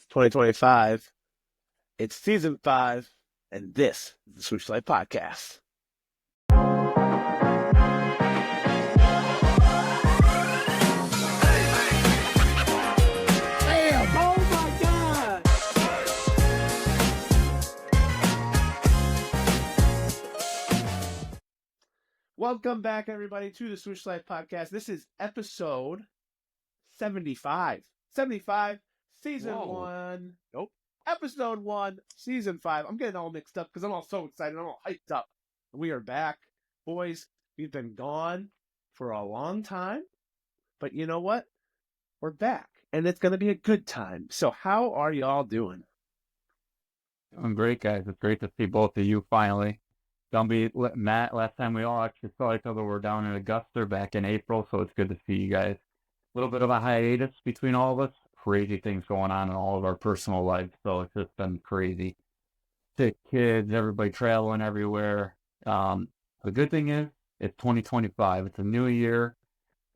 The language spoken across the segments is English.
It's 2025. It's season 5, and this is the Swoosh Life Podcast. Bam! Oh my God! Welcome back, everybody, to the Swoosh Life Podcast. This is episode 75. 75, season 1. Nope. Episode 1, season 5. I'm getting all mixed up because I'm all so excited. I'm all hyped up. We are back. Boys, we've been gone for a long time. But you know what? We're back. And it's going to be a good time. So how are y'all doing? Doing great, guys. It's great to see both of you finally. Gumby, Matt, last time we all actually saw each other, we're down in Augusta back in April, so it's good to see you guys. A little bit of a hiatus between all of us. Crazy things going on in all of our personal lives, so it's just been crazy. Sick kids, everybody traveling everywhere. The good thing is, it's 2025. It's a new year.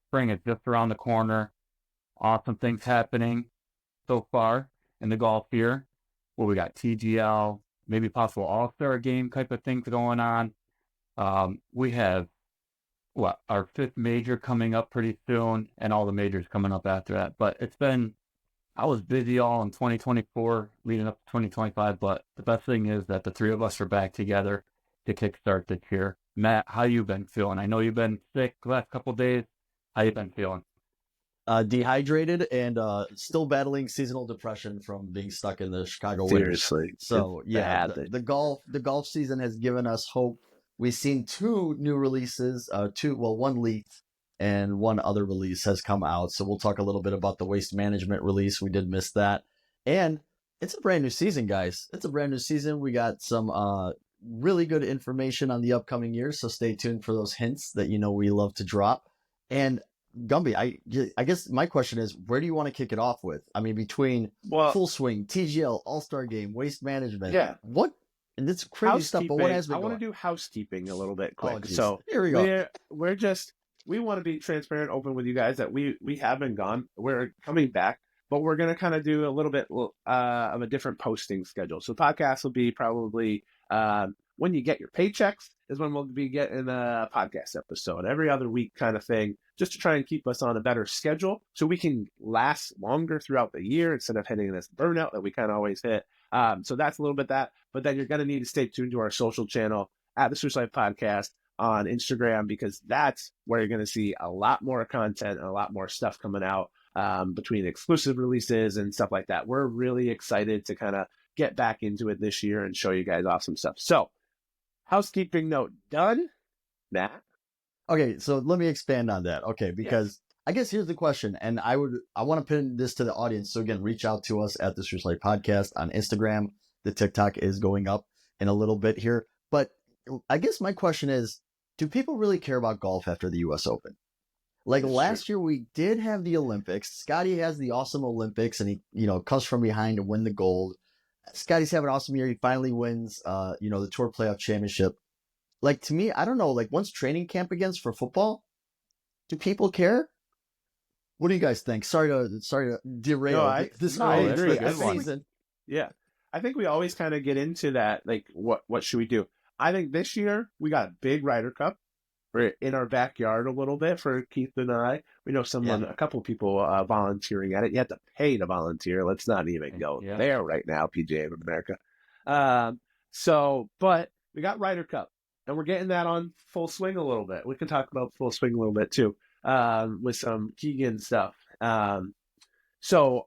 Spring is just around the corner. Awesome things happening so far in the golf year. Well, we got TGL, maybe possible All-Star Game type of things going on. We have our 5th major coming up pretty soon, and all the majors coming up after that. But I was busy all in 2024 leading up to 2025, but the best thing is that the three of us are back together to kickstart this year. Matt, how you been feeling? I know you've been sick the last couple of days. How you been feeling? Dehydrated and still battling seasonal depression from being stuck in the Chicago winters. Seriously. So yeah, the golf season has given us hope. We've seen 2 new releases, one leaked and one other release has come out. So we'll talk a little bit about the waste management release. We did miss that. And it's a brand new season, guys. It's a brand new season. We got some really good information on the upcoming year. So stay tuned for those hints that we love to drop. And Gumby, I guess my question is, where do you want to kick it off with? I mean, between Full Swing, TGL, All-Star Game, Waste Management. Yeah. What? And it's crazy stuff, but what has been I want to do housekeeping a little bit quick. So here we go. We want to be transparent, open with you guys that we have been gone. We're coming back, but we're going to kind of do a little bit of a different posting schedule. So podcast will be probably when you get your paychecks is when we'll be getting a podcast episode every other week kind of thing, just to try and keep us on a better schedule so we can last longer throughout the year instead of hitting this burnout that we kind of always hit. So that's a little bit that, but then you're going to need to stay tuned to our social channel at the Swoosh Life Podcast on Instagram, because that's where you're going to see a lot more content and a lot more stuff coming out between exclusive releases and stuff like that. We're really excited to kind of get back into it this year and show you guys awesome stuff. So housekeeping note done, Matt. Okay, so let me expand on that. Okay, because I guess here's the question, and I want to pin this to the audience. So again, reach out to us at the Swoosh Life Podcast on Instagram. The TikTok is going up in a little bit here, but I guess my question is, do people really care about golf after the U.S. Open? Like last year, we did have the Olympics. Scotty has the awesome Olympics, and he comes from behind to win the gold. Scotty's having an awesome year. He finally wins, the Tour Playoff Championship. Like, to me, I don't know, like, once training camp begins for football, do people care? What do you guys think? Sorry to derail this whole season. Yeah. I think we always kind of get into that, like, what should we do? I think this year we got a big Ryder Cup. We're in our backyard a little bit for Keith and I. We know a couple of people volunteering at it. You have to pay to volunteer. Let's not even go there right now, PGA of America. But we got Ryder Cup, and we're getting that on full swing a little bit. We can talk about full swing a little bit too, with some Keegan stuff. So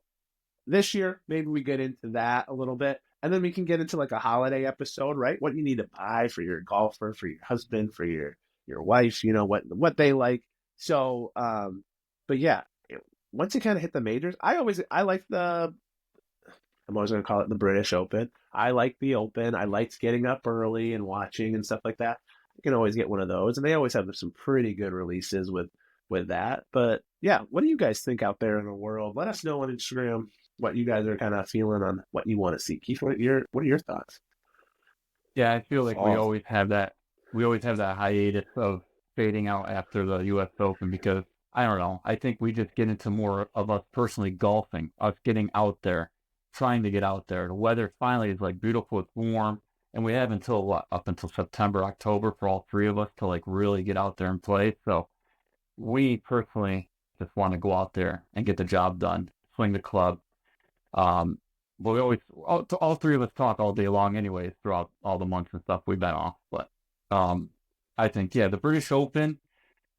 this year, maybe we get into that a little bit. And then we can get into like a holiday episode, right? What you need to buy for your golfer, for your husband, for your wife, what they like. So, but yeah, once you kind of hit the majors, I'm always going to call it the British Open. I like the Open. I liked getting up early and watching and stuff like that. You can always get one of those. And they always have some pretty good releases with that. But yeah, what do you guys think out there in the world? Let us know on Instagram what you guys are kind of feeling on what you want to see. Keith, what are your thoughts? Yeah, I feel like we always have that hiatus of fading out after the U.S. Open, because I don't know. I think we just get into more of us personally golfing, us getting out there, trying to get out there. The weather finally is like beautiful, it's warm, and we have until what, up until September, October for all three of us to like really get out there and play. So we personally just want to go out there and get the job done, swing the club. But we always, all three of us talk all day long anyways throughout all the months and stuff we've been off. But I think, yeah, the British Open,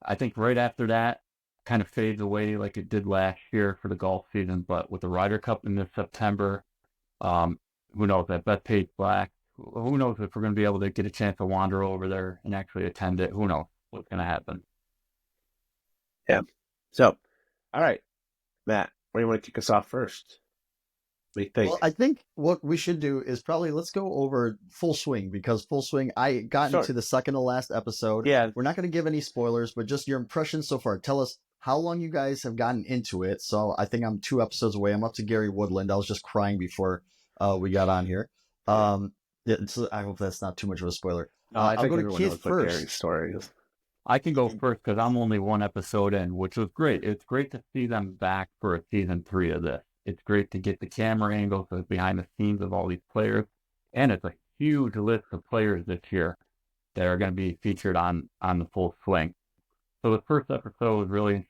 I think right after that kind of fades away like it did last year for the golf season. But with the Ryder Cup in this September, who knows, that Bethpage Black, who knows if we're going to be able to get a chance to wander over there and actually attend it. Who knows what's going to happen. Yeah. So, all right, Matt, where do you want to kick us off first? What do you think? Well, I think what we should do is probably let's go over Full Swing, because Full Swing, I got into the second to last episode. Yeah. We're not going to give any spoilers, but just your impressions so far. Tell us how long you guys have gotten into it. So I think I'm 2 episodes away. I'm up to Gary Woodland. I was just crying before we got on here. I hope that's not too much of a spoiler. I think I'll go to everyone Keith knows what first. Gary's story is. I can go first because I'm only 1 episode in, which was great. It's great to see them back for a season 3 of this. It's great to get the camera angles behind the scenes of all these players. And it's a huge list of players this year that are going to be featured on the Full Swing. So the first episode was really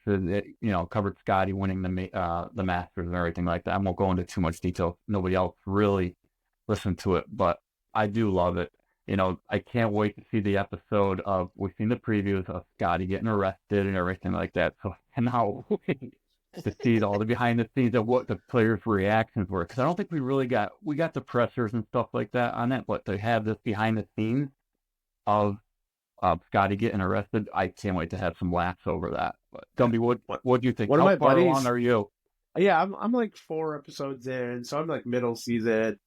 covered Scotty winning the Masters and everything like that. I won't go into too much detail. Nobody else really listened to it, but I do love it. I can't wait to see the episode of, we've seen the previews of Scotty getting arrested and everything like that. So I cannot wait to see all the behind the scenes of what the players' reactions were. Because I don't think we got the pressers and stuff like that on that, but to have this behind the scenes of Scotty getting arrested, I can't wait to have some laughs over that. But Gumby, what do you think? One of my How far buddies, along are you? Yeah, I'm like 4 episodes in, so I'm like middle season.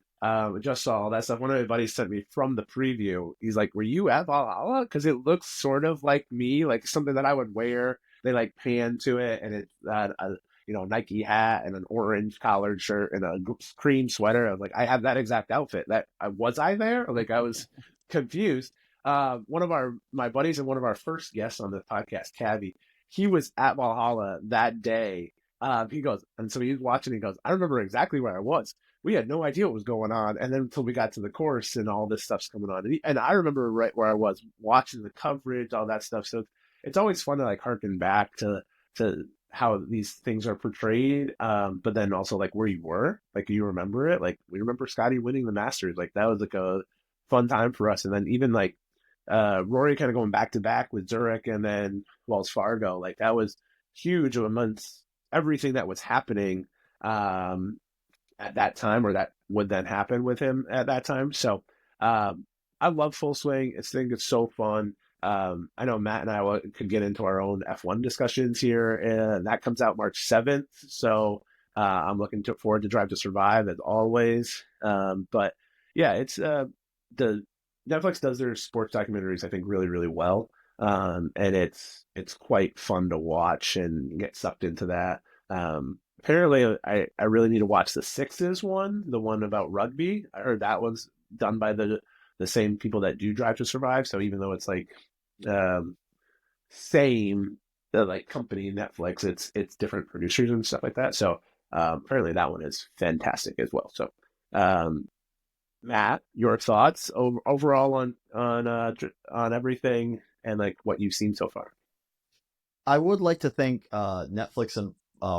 Just saw all that stuff. One of my buddies sent me from the preview. He's like, "Were you at Valhalla? Because it looks sort of like me, like something that I would wear." They like pan to it, and it's a Nike hat and an orange collared shirt and a cream sweater. I was like, I have that exact outfit. That was I there? Like I was confused. One of my buddies and one of our first guests on the podcast, Cavi, he was at Valhalla that day. He goes, and so he's watching. He goes, I remember exactly where I was. We had no idea what was going on, and then until we got to the course and all this stuff's coming on, and I remember right where I was watching the coverage, all that stuff. So it's always fun to like harken back to how these things are portrayed, but then also like where you were, like you remember it. Like we remember Scotty winning the Masters, like that was like a fun time for us. And then even like Rory kind of going back to back with Zurich and then Wells Fargo, like that was huge amongst everything that was happening at that time, or that would then happen with him at that time. So I love Full Swing. I think it's so fun. I know Matt and I could get into our own F1 discussions here, and that comes out March 7th. So I'm looking forward to Drive to Survive as always. But yeah, it's the Netflix does their sports documentaries, I think, really, really well. And it's quite fun to watch and get sucked into that. Apparently, I really need to watch the Sixes one, the one about rugby. I heard that one's done by the same people that do Drive to Survive. So even though it's like same like company Netflix, it's different producers and stuff like that. So apparently that one is fantastic as well. So Matt, your thoughts overall on everything and like what you've seen so far? I would like to thank Netflix and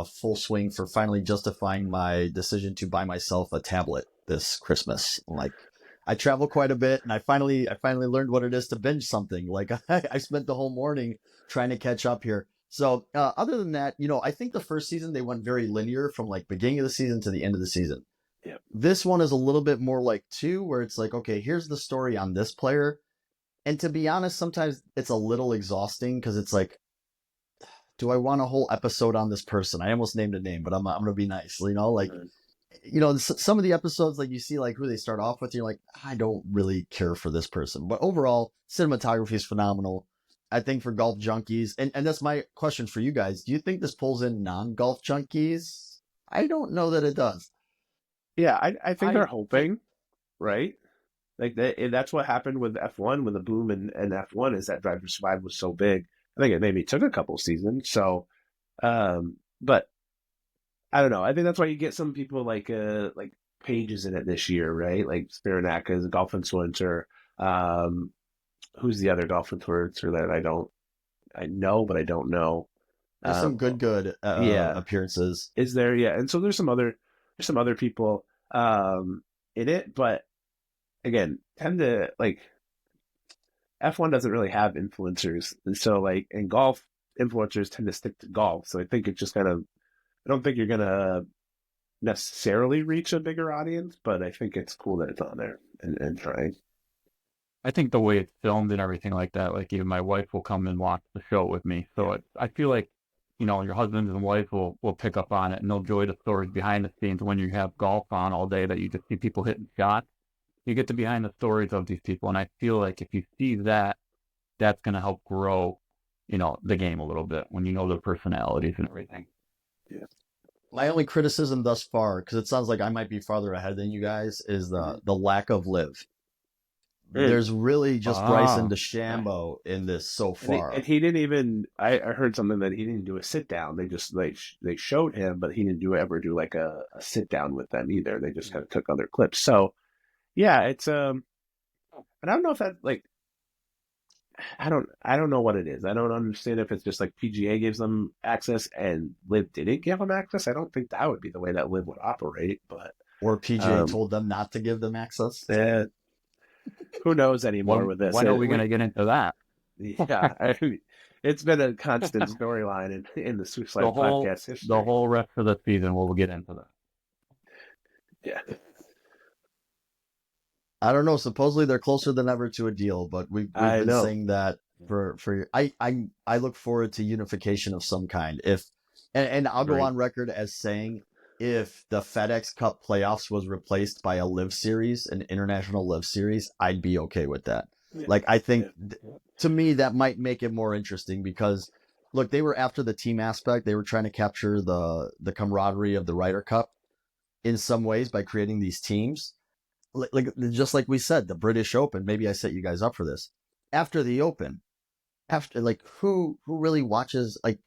Full Swing for finally justifying my decision to buy myself a tablet this Christmas. Like, I travel quite a bit, and I finally learned what it is to binge something. Like, I spent the whole morning trying to catch up here. So other than that, I think the first season they went very linear from like beginning of the season to the end of the season. Yep. This one is a little bit more like 2, where it's like, okay, here's the story on this player. And to be honest, sometimes it's a little exhausting because it's like, do I want a whole episode on this person? I almost named a name, but I'm going to be nice. Like, some of the episodes, like you see like who they start off with, you're like, I don't really care for this person. But overall, cinematography is phenomenal. I think for golf junkies, and that's my question for you guys. Do you think this pulls in non-golf junkies? I don't know that it does. Yeah, I think they're hoping, right? Like that's what happened with F1, with the boom in F1, is that Drive to Survive was so big. I think it maybe took a couple seasons. So, but I don't know. I think that's why you get some people like pages in it this year, right? Like Spiranaka is a golf influencer. Who's the other golf influencer that I know, but I don't know. There's some good Yeah, appearances. is there? Yeah, and so there's some other people in it, but again, tend to like F1 doesn't really have influencers, and so like in golf, influencers tend to stick to golf. So I think it's just kind of I don't think you're gonna necessarily reach a bigger audience, but I think it's cool that it's on there and trying. I think the way it's filmed and everything like that, like even my wife will come and watch the show with me. So I feel like, your husband and wife will pick up on it and they'll enjoy the stories behind the scenes when you have golf on all day that you just see people hitting shots. You get the behind the stories of these people. And I feel like if you see that, that's going to help grow, the game a little bit when you know their personalities and everything. Yeah. My only criticism thus far, because it sounds like I might be farther ahead than you guys, is the lack of live. There's really just Bryson DeChambeau in this so far. And he didn't even. I heard something that he didn't do a sit down. They just they showed him, but he didn't ever do like a sit down with them either. They just kind of took other clips. So yeah, it's and I don't know if that like I don't know what it is. I don't understand if it's just like PGA gives them access and Liv didn't give them access. I don't think that would be the way that Liv would operate, but or PGA told them not to give them access. Who knows anymore with this? When are we going to get into that? Yeah, it's been a constant storyline in the Swoosh Life podcast history. The whole rest of the season, we'll get into that. Yeah. I don't know. Supposedly they're closer than ever to a deal, but we've been saying that for I look forward to unification of some kind. And I'll go on record as saying if the FedEx Cup playoffs was replaced by a live series, an international live series, I'd be okay with that. Yeah. Like I think to me that might make it more interesting because look, they were after the team aspect. They were trying to capture the camaraderie of the Ryder Cup in some ways by creating these teams. Like just like we said, the British Open, maybe I set you guys up for this. After the Open, who really watches, like,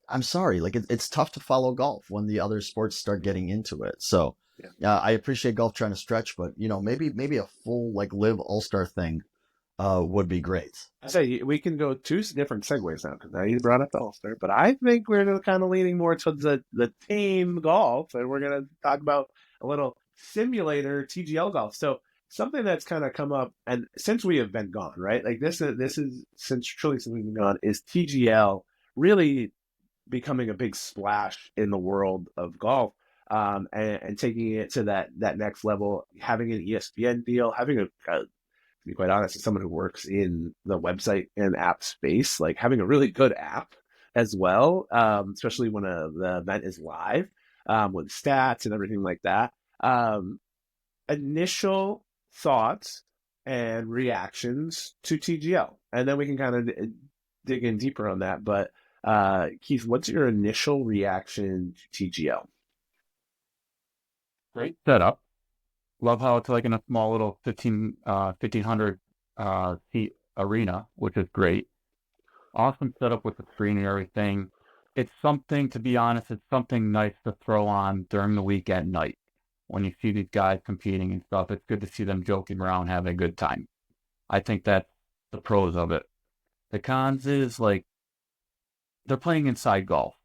I'm sorry, like it's tough to follow golf when the other sports start getting into it. So I appreciate golf trying to stretch, but maybe a full like live all-star thing would be great. I say we can go two different segues now because now you brought up the all-star, but I think we're kind of leaning more towards the team golf, and we're going to talk about a little simulator TGL golf. So something that's kind of come up, and since we have been gone, right? Like this is since we've been gone, is TGL really becoming a big splash in the world of golf, and taking it to that next level, having an ESPN deal, having to be quite honest, as someone who works in the website and app space, like having a really good app as well, especially when the event is live, with stats and everything like that. Initial thoughts and reactions to TGL, and then we can kind of dig in deeper on that. But Keith, what's your initial reaction to TGL? Great setup. Love how it's like in a small little 1,500 seat arena, which is great. Awesome setup with the screen and everything. It's something, to be honest, it's something nice to throw on during the week at night. When you see these guys competing and stuff, it's good to see them joking around, having a good time. I think that's the pros of it. The cons is, like, they're playing inside golf.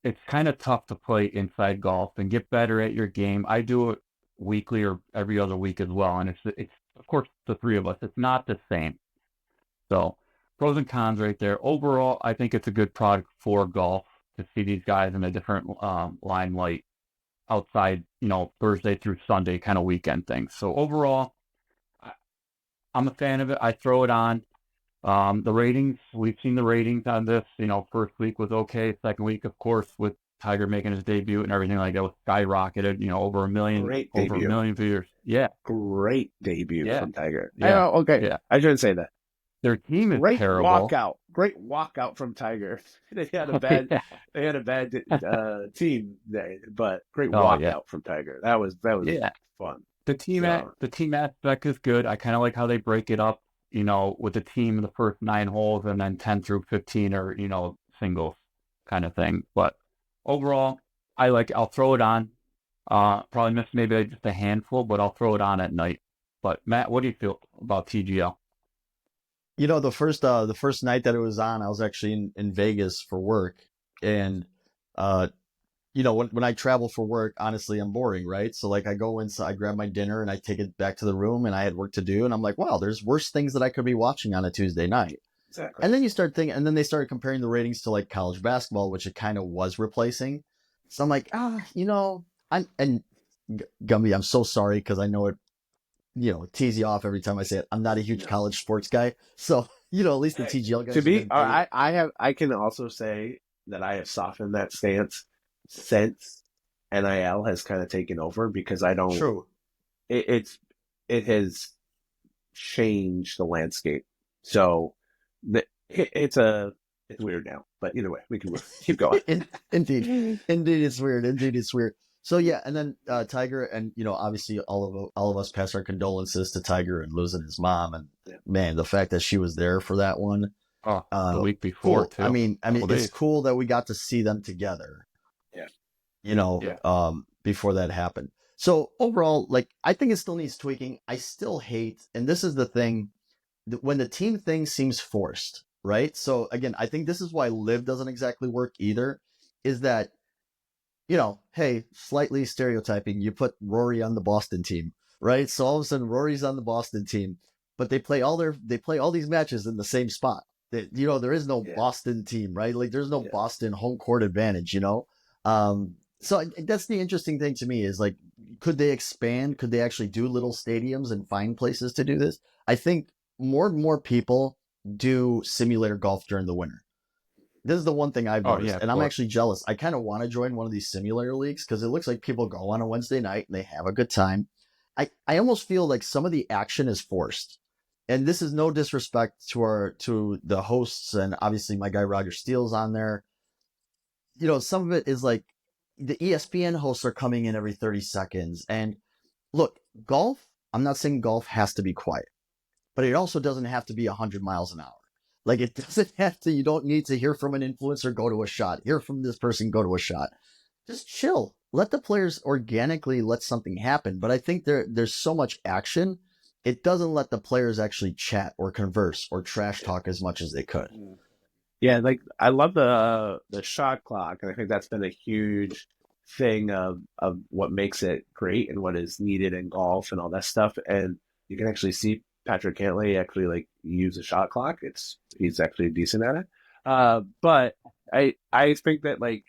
It's kind of tough to play inside golf and get better at your game. I do it weekly or every other week as well, and it's of course the three of us. It's not the same. So pros and cons right there. Overall, I think it's a good product for golf to see these guys in a different limelight outside, Thursday through Sunday kind of weekend things. So overall, I'm a fan of it. I throw it on. The ratings, we've seen the ratings on this. First week was okay. Second week, of course, with Tiger making his debut and everything like that, was skyrocketed. Over a million viewers. Yeah, great debut from Tiger. Yeah, okay. Yeah, I shouldn't say that. Their team is terrible. Great walkout from Tiger. They had a bad team there, but great walkout from Tiger. That was fun. The team aspect is good. I kind of like how they break it up. With the team in the first 9 holes and then 10 through 15 are, singles kind of thing. But overall, I'll throw it on. Probably missed maybe just a handful, but I'll throw it on at night. But Matt, what do you feel about TGL? The first night that it was on, I was actually in Vegas for work, and uh, when I travel for work, honestly, I'm boring, right? So like I go inside, I grab my dinner, and I take it back to the room, and I had work to do, and I'm like, wow, there's worse things that I could be watching on a Tuesday night. Exactly. And then you start thinking, and then they started comparing the ratings to like college basketball, which it kind of was replacing. So I'm like, Gumby, I'm so sorry because I know it, tease you off every time I say it. I'm not a huge college sports guy, so at least the TGL guys To are be, getting paid. I can also say that I have softened that stance since NIL has kind of taken over because I don't. True. It has changed the landscape. So it's weird now. But either way, we can keep going. Indeed, it's weird. Indeed, it's weird. So yeah, and then Tiger, and obviously all of us pass our condolences to Tiger and losing his mom, and man, the fact that she was there for that one, Oh, the week before cool. too. I mean, Couple it's days. cool that we got to see them together. Yeah. Before that happened. So overall, like I think it still needs tweaking. I still hate, and this is the thing, when the team thing seems forced, right? So again, I think this is why Live doesn't exactly work either, is that hey, slightly stereotyping, you put Rory on the Boston team, right? So all of a sudden Rory's on the Boston team, but they play all these matches in the same spot. There is no Boston team, right? Like there's no Boston home court advantage. So that's the interesting thing to me is like, could they expand? Could they actually do little stadiums and find places to do this? I think more and more people do simulator golf during the winter. This is the one thing I've Oh noticed, yeah, and of I'm course. actually jealous. I kind of want to join one of these simulator leagues because it looks like people go on a Wednesday night and they have a good time. I almost feel like some of the action is forced, and this is no disrespect to the hosts, and obviously my guy Roger Steele's on there. Some of it is like the ESPN hosts are coming in every 30 seconds, and look, golf. I'm not saying golf has to be quiet, but it also doesn't have to be 100 miles an hour. Like it doesn't have to, you don't need to hear from an influencer, go to a shot, hear from this person, go to a shot. Just chill. Let the players organically let something happen. But I think there's so much action, it doesn't let the players actually chat or converse or trash talk as much as they could. Yeah, like I love the shot clock, and I think that's been a huge thing of what makes it great and what is needed in golf and all that stuff. And you can actually see Patrick Cantlay actually like use a shot clock. He's actually decent at it. But I think that like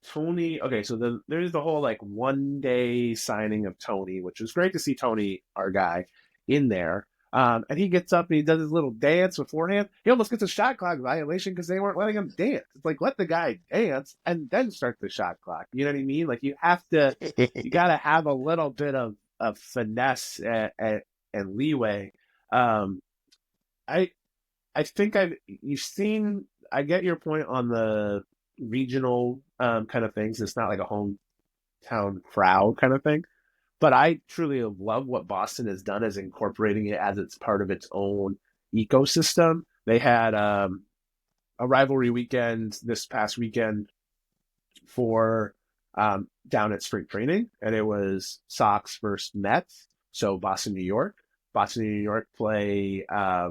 Tony. Okay, so there's the whole like 1 day signing of Tony, which was great to see Tony, our guy, in there. And he gets up and he does his little dance beforehand. He almost gets a shot clock violation because they weren't letting him dance. It's like, let the guy dance and then start the shot clock. You know what I mean? Like you got to have a little bit of finesse and leeway. Um, I I think I get your point on the regional kind of things. It's not like a hometown crowd kind of thing. But I truly love what Boston has done as incorporating it as it's part of its own ecosystem. They had a rivalry weekend this past weekend for down at spring training, and it was Sox versus Mets. So Boston, New York. Boston, New York play, I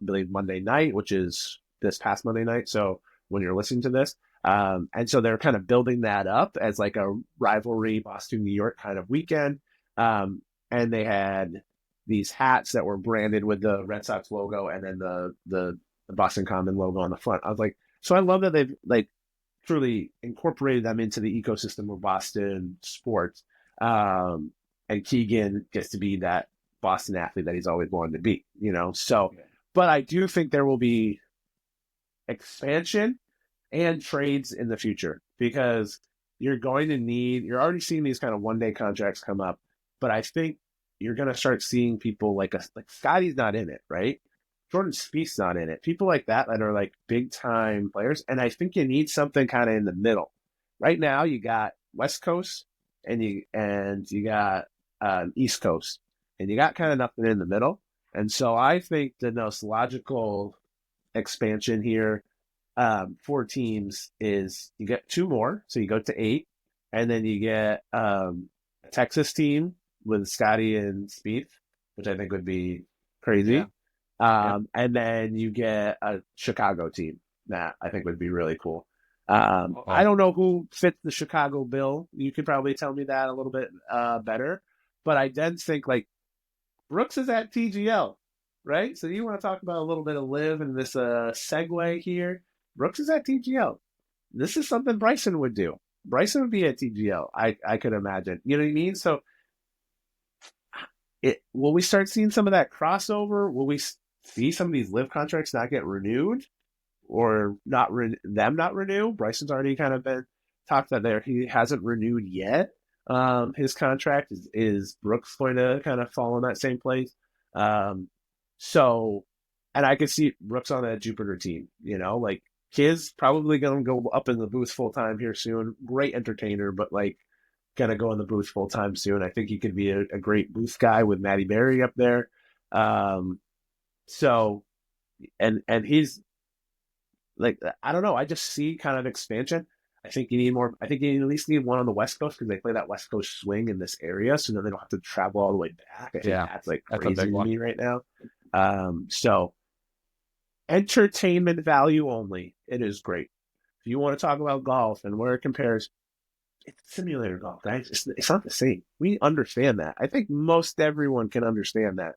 believe, Monday night, which is this past Monday night. So when you're listening to this, and so they're kind of building that up as like a rivalry Boston, New York kind of weekend. And they had these hats that were branded with the Red Sox logo and then the Boston Common logo on the front. I was like, so I love that they've like truly incorporated them into the ecosystem of Boston sports. And Keegan gets to be that Boston athlete that he's always wanted to be, So, but I do think there will be expansion and trades in the future because you're already seeing these kind of 1 day contracts come up, but I think you're going to start seeing people like Scotty's not in it, right? Jordan Spieth's not in it. People like that are like big time players, and I think you need something kind of in the middle. Right now, you got West Coast and you got East Coast, and you got kind of nothing in the middle. And so I think the most logical expansion here, 4 teams, is you get 2 more, so you go to 8, and then you get Texas team with Scotty and Spieth, which I think would be crazy. Yeah. And then you get a Chicago team that I think would be really cool. Oh. I don't know who fits the Chicago bill. You could probably tell me that a little bit better. But I then think like Brooks is at TGL, right? So you want to talk about a little bit of live and this segue here. Brooks is at TGL. This is something Bryson would do. Bryson would be at TGL. I could imagine. You know what I mean? So will we start seeing some of that crossover? Will we see some of these live contracts not get renewed, or them not renew? Bryson's already kind of been talked that there he hasn't renewed yet. His contract is Brooks going to kind of fall in that same place. So, and I could see Brooks on that Jupiter team. You know, like Kid's probably going to go up in the booth full time here soon. Great entertainer, but like gonna go in the booth full time soon. I think he could be a great booth guy with Matty Berry up there. So, and he's like, I don't know. I just see kind of expansion. I think you need more. I think you at least need one on the West Coast because they play that West Coast swing in this area, so then they don't have to travel all the way back. I think that's like that's crazy to me right now. So entertainment value only. It is great. If you want to talk about golf and where it compares, it's simulator golf, guys. It's not the same. We understand that. I think most everyone can understand that.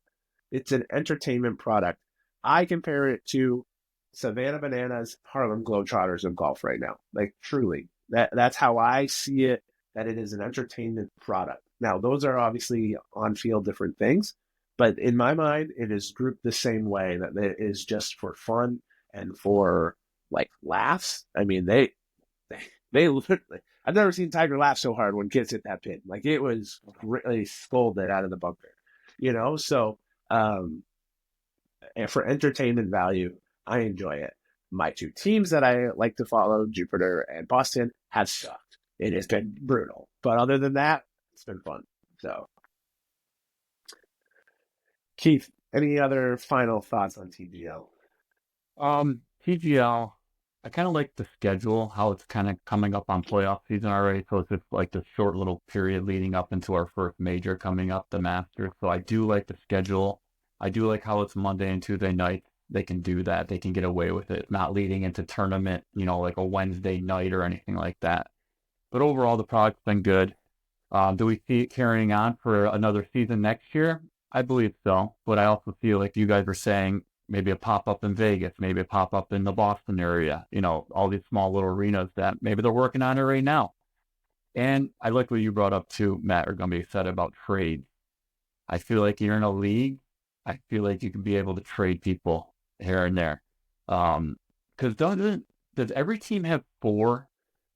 It's an entertainment product. I compare it to Savannah Bananas, Harlem Globetrotters of golf right now. Like truly, that's how I see it. That it is an entertainment product. Now, those are obviously on field different things, but in my mind, it is grouped the same way. That it is just for fun and for like laughs. I mean, they literally. I've never seen Tiger laugh so hard when kids hit that pin. Like it was really scolded out of the bunker, you know. So, and for entertainment value, I enjoy it. My two teams that I like to follow, Jupiter and Boston, have sucked. It has been brutal, but other than that, it's been fun. So, Keith, any other final thoughts on TGL? TGL, I kind of like the schedule, how it's kind of coming up on playoff season already. So it's just like the short little period leading up into our first major coming up, the Masters. So I do like the schedule. I do like how it's Monday and Tuesday nights. They can do that. They can get away with it, not leading into tournament, like a Wednesday night or anything like that. But overall, the product's been good. Do we see it carrying on for another season next year? I believe so. But I also feel like you guys were saying maybe a pop-up in Vegas, maybe a pop-up in the Boston area, all these small little arenas that maybe they're working on it right now. And I like what you brought up too, Matt, or going to be said about trades. I feel like you're in a league. I feel like you can be able to trade people here and there. Because does every team have four?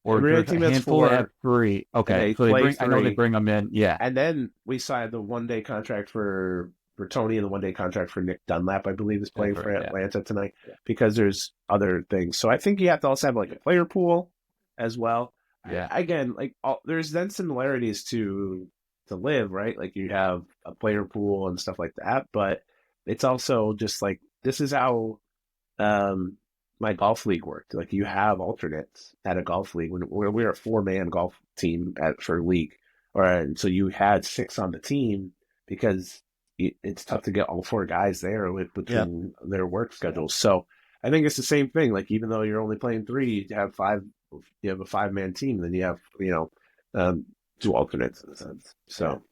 Or Every there's a team has handful four. that have three. Okay, so I know they bring them in. Yeah. And then we signed the 1 day contract for Tony and the 1 day contract for Nick Dunlap, I believe, is playing for Atlanta tonight because there's other things. So I think you have to also have like a player pool as well. Yeah. Again, like there's then similarities to live, right? Like you have a player pool and stuff like that, but it's also just like this is how my golf league worked. Like you have alternates at a golf league when we're a 4-man golf team for league, and so you had 6 on the team because it's tough to get all 4 guys there between their work schedules. So I think it's the same thing. Like even though you're only playing 3, you have 5. You have a 5-man team, then you have 2 alternates in a sense. So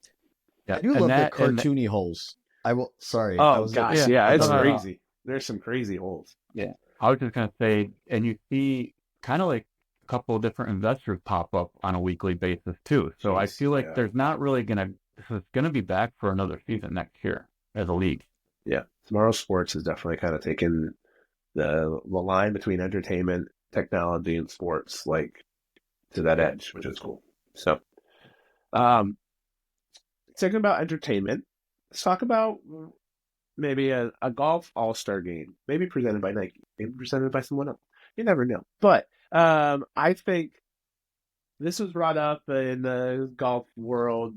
I do love the cartoony holes. I will. Sorry. Oh gosh, yeah, it's crazy. crazy. There's some crazy holes. Yeah, I was just gonna say, and you see kind of like a couple of different investors pop up on a weekly basis too. So I feel like there's not really it's gonna be back for another season next year as a league. Yeah, Tomorrow Sports has definitely kind of taken the line between entertainment, technology, and sports like to that edge, which is cool. So, talking about entertainment, let's talk about maybe a golf all-star game, maybe presented by Nike, maybe presented by someone else. You never know. But I think this was brought up in the golf world,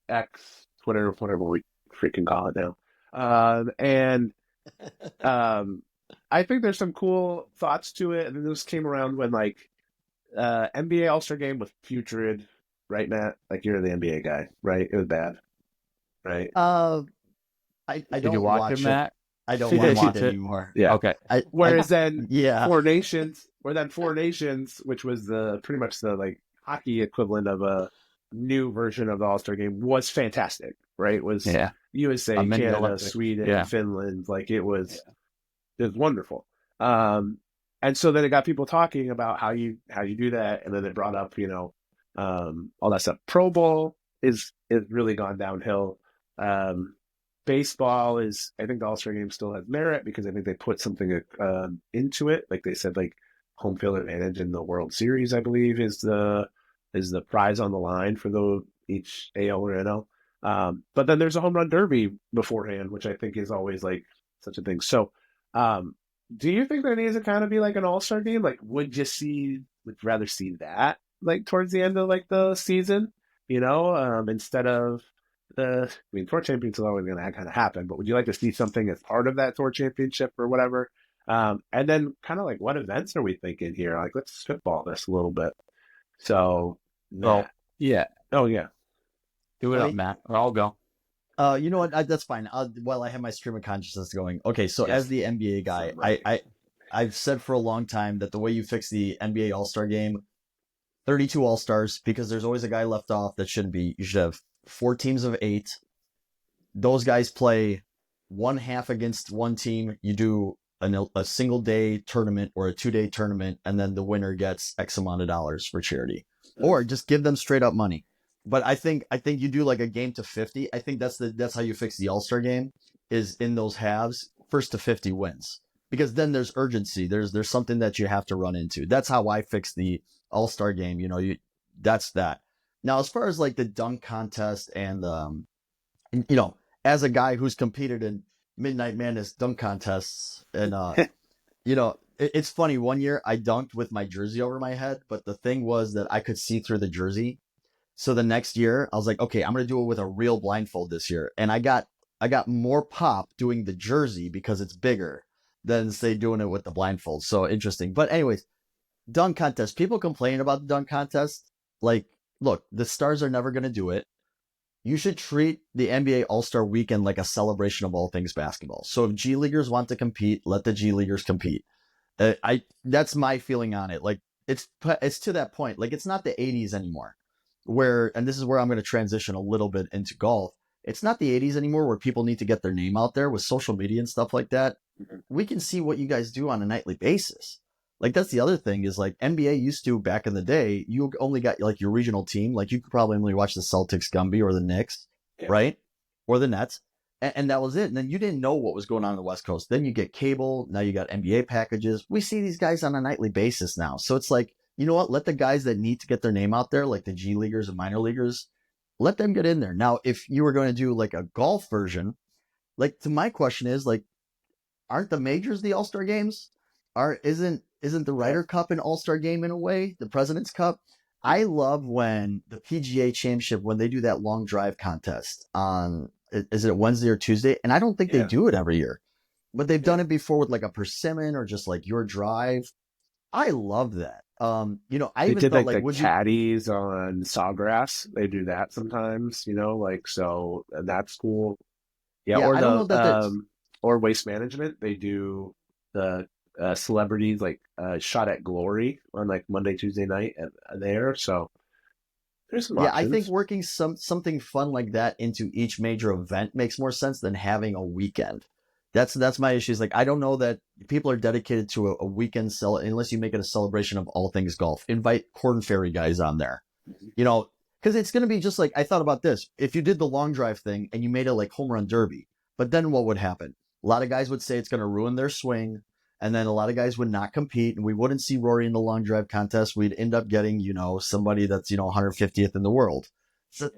X, Twitter, whatever we freaking call it now. And I think there's some cool thoughts to it. And this came around when NBA All-Star Game with Putrid right, Matt? Like you're the NBA guy, right? It was bad, right? I Did you don't watch it, watch it. Matt? I don't You didn't watch it watch it? anymore. Yeah. Okay. I Whereas then yeah. Four Nations, which was the pretty much the like hockey equivalent of a new version of the All-Star Game, was fantastic, right? It was Yeah. A USA, mini Canada, Olympics. Sweden, Yeah. Finland. Like it was wonderful. Um, and so then it got people talking about how you do that, and then it brought up all that stuff. Pro Bowl is really gone downhill. Um, Baseball is, I think the All Star Game still has merit because I think they put something into it, like they said, like home field advantage in the World Series, I believe, is the prize on the line for the each AL or NL. But then there's a home run derby beforehand, which I think is always like such a thing. So um, do you think there needs to kind of be like an all star game? Like, would you rather see that like towards the end of like the season, instead of tour championship is always going to kind of happen, but would you like to see something as part of that tour championship or whatever? And then kind of like what events are we thinking here? Like, let's spitball this a little bit. So, Well, Matt. yeah. Oh, yeah. Do it Let up, me Matt. Or I'll go. you know what? That's fine. While I have my stream of consciousness going. Okay, so Yes. as the NBA guy, Right. I've said for a long time that the way you fix the NBA All-Star game, 32 All-Stars, because there's always a guy left off that shouldn't be. You should have 4 teams of 8. Those guys play one half against one team. You do a single day tournament or a 2-day tournament, and then the winner gets X amount of dollars for charity, or just give them straight up money. But I think you do like a game to 50. I think that's how you fix the All-Star game, is in those halves, first to 50 wins, because then there's urgency. There's something that you have to run into. That's how I fix the All-Star game. That's that. Now, as far as like the dunk contest and as a guy who's competed in Midnight Madness dunk contests, and it's funny. One year I dunked with my jersey over my head, but the thing was that I could see through the jersey. So the next year I was like, okay, I'm gonna do it with a real blindfold this year, and I got more pop doing the jersey because it's bigger than say doing it with the blindfold. So interesting. But anyways, dunk contest. People complaining about the dunk contest. Like, look, the stars are never gonna do it. You should treat the NBA All-Star Weekend like a celebration of all things basketball. So if G Leaguers want to compete, let the G Leaguers compete. That's my feeling on it. Like, it's to that point. Like, it's not the 80s anymore, and this is where I'm going to transition a little bit into golf. It's not the 80s anymore where people need to get their name out there with social media and stuff like that. We can see what you guys do on a nightly basis. Like, that's the other thing, is like NBA used to, back in the day, you only got like your regional team. Like, you could probably only watch the Celtics, Gumby, or the Knicks, Yeah. right? Or the Nets. And that was it. And then you didn't know what was going on the West Coast. Then you get cable. Now you got NBA packages. We see these guys on a nightly basis now. So it's like, you know what? Let the guys that need to get their name out there, like the G Leaguers and minor leaguers, let them get in there. Now, if you were going to do like a golf version, like, to my question is, like, aren't the majors the All-Star games? Isn't the Ryder Cup an All-Star game in a way? The President's Cup? I love when the PGA Championship, when they do that long drive contest on, is it Wednesday or Tuesday? And I don't think they do it every year, but they've done it before with like a persimmon or just like your drive. I love that. I They even did thought, like like, the caddies on Sawgrass. They do that sometimes, like so and that's cool. Yeah, yeah, or I don't know the that there's, or Waste Management. They do the celebrities like shot at glory on like Monday, Tuesday night there. So there's some yeah, I think options. working something fun like that into each major event makes more sense than having a weekend. That's my issue. Is like, I don't know that people are dedicated to a weekend unless you make it a celebration of all things golf. Invite Corn Ferry guys on there, because it's going to be just like, I thought about this. If you did the long drive thing and you made it like home run derby, but then what would happen? A lot of guys would say it's going to ruin their swing. And then a lot of guys would not compete, and we wouldn't see Rory in the long drive contest. We'd end up getting, somebody that's, 150th in the world. So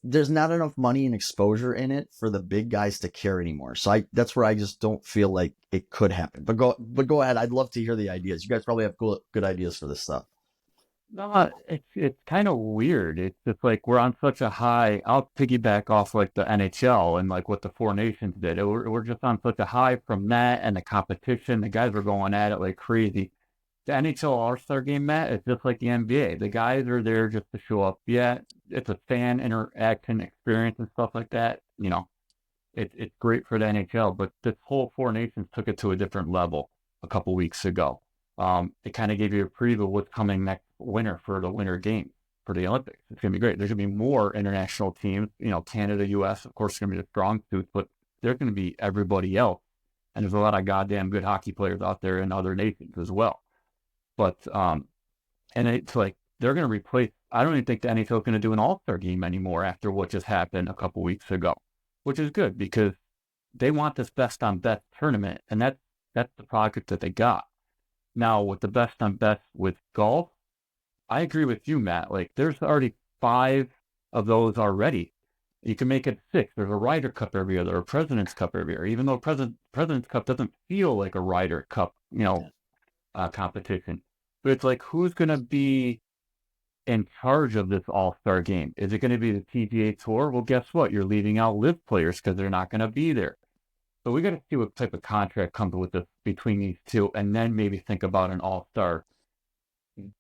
there's not enough money and exposure in it for the big guys to care anymore. So that's where I just don't feel like it could happen. But go ahead. I'd love to hear the ideas. You guys probably have good ideas for this stuff. No, it's kind of weird. It's just like we're on such a high. I'll piggyback off like the NHL and like what the Four Nations did. We're just on such a high from that and the competition. The guys were going at it like crazy. the NHL All-Star Game, Matt, is just like the NBA. The guys are there just to show up. Yeah, it's a fan interaction experience and stuff like that. It's great for the NHL, but this whole Four Nations took it to a different level a couple weeks ago. It kind of gave you a preview of what's coming next winter for the Winter Games for the Olympics. It's going to be great. There's going to be more international teams. Canada, U.S., of course, is going to be the strong suits, but there's going to be everybody else. And there's a lot of goddamn good hockey players out there in other nations as well. But and it's like they're going to replace. I don't even think the NHL is going to do an All-Star Game anymore after what just happened a couple weeks ago, which is good because they want this best on best tournament, and that's the project that they got. Now with the best on best with golf, I agree with you, Matt. Like there's already 5 of those already. You can make it 6. There's a Ryder Cup every other, or President's Cup every year. Even though President's Cup doesn't feel like a Ryder Cup, competition. But it's like, who's going to be in charge of this All-Star Game? Is it going to be the PGA Tour? Well, guess what? You're leaving out live players because they're not going to be there. So we got to see what type of contract comes with this between these two, and then maybe think about an All-Star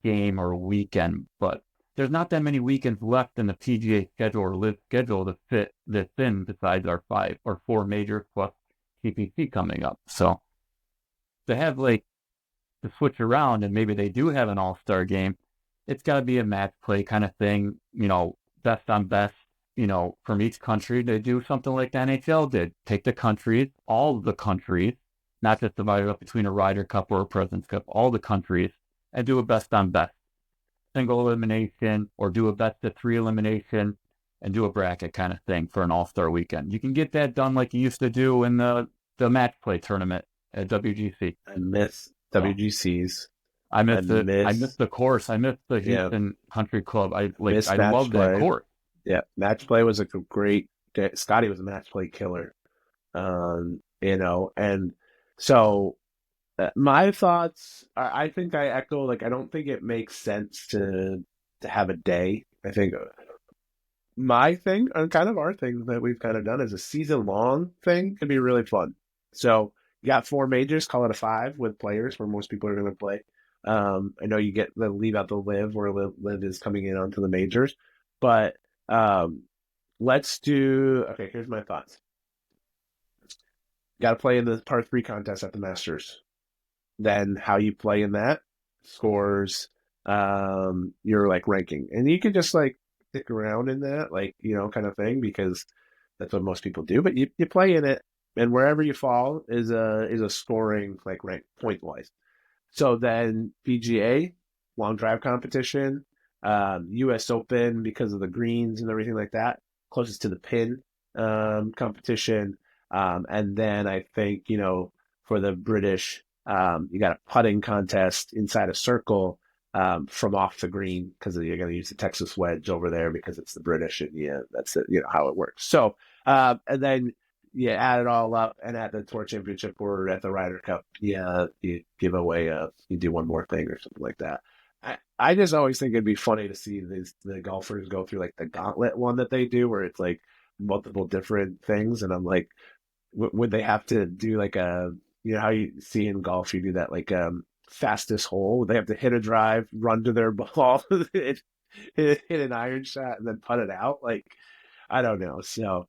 Game or weekend. But there's not that many weekends left in the PGA schedule or live schedule to fit this in besides our 5 or 4 majors plus TPC coming up. So to have to switch around and maybe they do have an All-Star Game, it's got to be a match play kind of thing, best on best, from each country. They do something like the NHL did. Take the countries, all of the countries, not just divided up between a Ryder Cup or a President's Cup, all the countries, and do a best on best. Single elimination or do a best of 3 elimination and do a bracket kind of thing for an All-Star weekend. You can get that done like you used to do in the match play tournament at WGC. I miss WGCs. I missed the course. I missed the Houston Country Club. I love that course. Yeah, match play was a great. Scotty was a match play killer, and so my thoughts are. I think I echo. I don't think it makes sense to have a day. I think my thing and kind of our thing that we've kind of done is a season long thing could be really fun. So you got 4 majors, call it a 5 with players where most people are going to play. I know you get the leave out the live where live is coming in onto the majors, but let's do. Okay, here's my thoughts. Got to play in the par 3 contest at the Masters. Then how you play in that scores your ranking, and you can just stick around in that kind of thing because that's what most people do. But you play in it, and wherever you fall is a scoring rank point wise. So then PGA, long drive competition, U.S. Open because of the greens and everything like that, closest to the pin competition. And then I think, for the British, you got a putting contest inside a circle from off the green because you're going to use the Texas wedge over there because it's the British and that's it, how it works. So, and then you add it all up, and at the Tour Championship or at the Ryder Cup, you give away you do one more thing or something like that. I just always think it'd be funny to see the golfers go through the gauntlet one that they do, where it's multiple different things, and I'm like, would they have to do a how you see in golf you do that fastest hole? Would they have to hit a drive, run to their ball, hit an iron shot, and then putt it out? I don't know. So.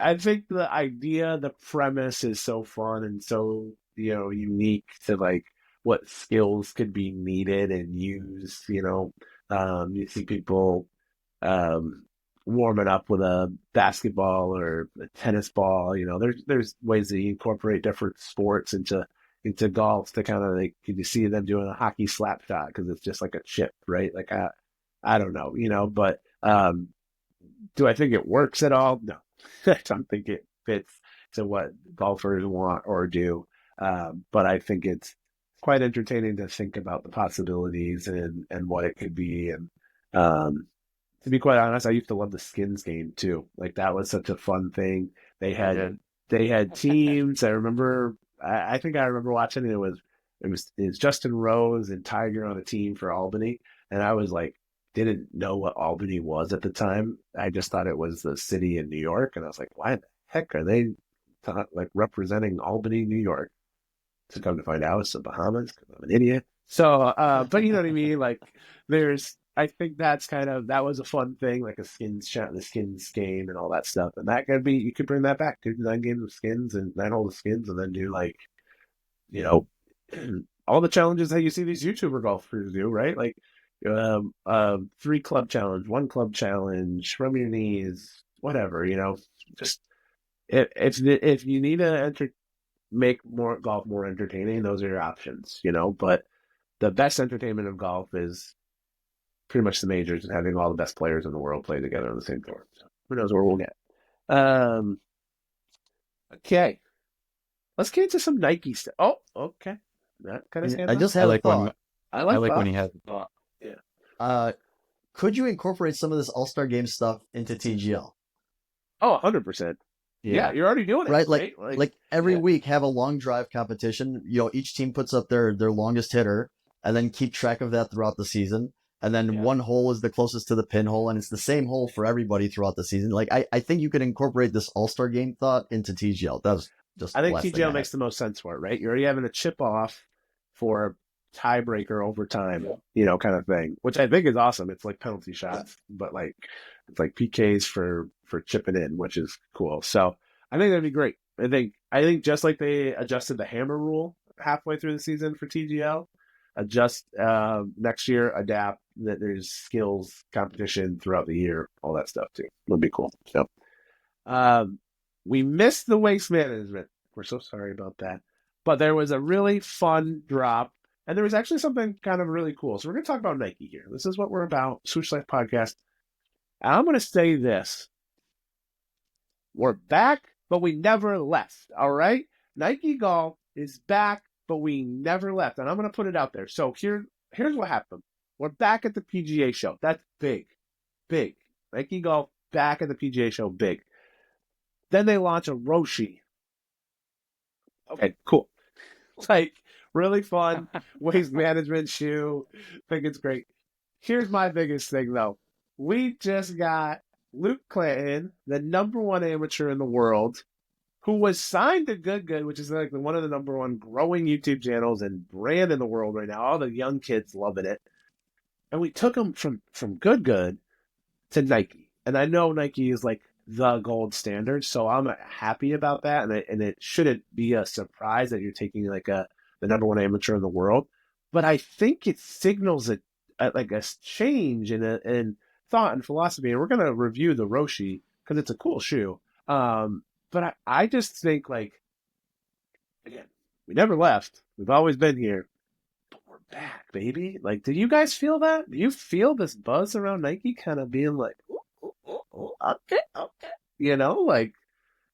I think the premise is so fun and so, unique to what skills could be needed and used, you see people warming up with a basketball or a tennis ball, there's ways that you incorporate different sports into golf to kind of can you see them doing a hockey slap shot because it's just like a chip, right? I don't know, but do I think it works at all? No. I don't think it fits to what golfers want or do. But I think it's quite entertaining to think about the possibilities and what it could be. And to be quite honest, I used to love the skins game too. That was such a fun thing. They had teams. I remember. I think I remember watching it. It was Justin Rose and Tiger on a team for Albany, and I was didn't know what Albany was at the time. I just thought it was the city in New York, and I was like, why the heck are they representing Albany, New York? To come to find out, it's the Bahamas because I'm an idiot. So, but you know what I mean? Like, I think that was a fun thing, like the skins game and all that stuff. And that could be, you could bring that back, do 9 games of skins and 9 holes of skins, and then do like, you know, all the challenges that you see these YouTuber golfers do, right? Like, 3 club challenge, 1 club challenge, from your knees, whatever, just if you need to make more golf more entertaining, those are your options, but the best entertainment of golf is pretty much the majors and having all the best players in the world play together on the same tour. So who knows where we'll get. Okay. Let's get into some Nike stuff. Oh, okay. That kind of I just I had a like when thought. I I like when thoughts. he has a thought. Yeah. Could you incorporate some of this All-Star Game stuff into TGL? Oh, 100%. Yeah, you're already doing it, Right? right? Like every yeah. week have a long drive competition. Each team puts up their longest hitter and then keep track of that throughout the season. And then one hole is the closest to the pinhole, and it's the same hole for everybody throughout the season. Like I think you could incorporate this All-Star Game thought into TGL. That was just I think the last thing TGL makes the most sense for it, right? You're already having a chip off for a tiebreaker over time, kind of thing, which I think is awesome. It's like penalty shots, but like it's like PKs for chipping in, which is cool. So I think that'd be great. I think just like they adjusted the hammer rule halfway through the season for TGL, adjust next year, adapt that there's skills competition throughout the year, all that stuff too. Would be cool. So we missed the waste management. We're so sorry about that. But there was a really fun drop, and there was actually something kind of really cool. So we're going to talk about Nike here. This is what we're about, Swoosh Life Podcast. And I'm going to say this. We're back, but we never left, all right? Nike Golf is back, but we never left. And I'm going to put it out there. So here's what happened. We're back at the PGA show. That's big. Big. Nike Golf back at the PGA show, big. Then they launch a Roshe. Okay, cool. Like, really fun waste management shoe. Think it's great. Here's my biggest thing, though. We just got Luke Clanton, the #1 amateur in the world, who was signed to Good, which is like one of the #1 growing YouTube channels and brand in the world right now. All the young kids loving it. And we took him from Good to Nike. And I know Nike is like the gold standard, so I'm happy about that. And it shouldn't be a surprise that you're taking like the #1 amateur in the world. But I think it signals a change in thought and philosophy. And we're going to review the Roshe because it's a cool shoe. But I just think, like, again, we never left. We've always been here. But we're back, baby. Like, do you guys feel that? Do you feel this buzz around Nike kind of being like, okay. Like,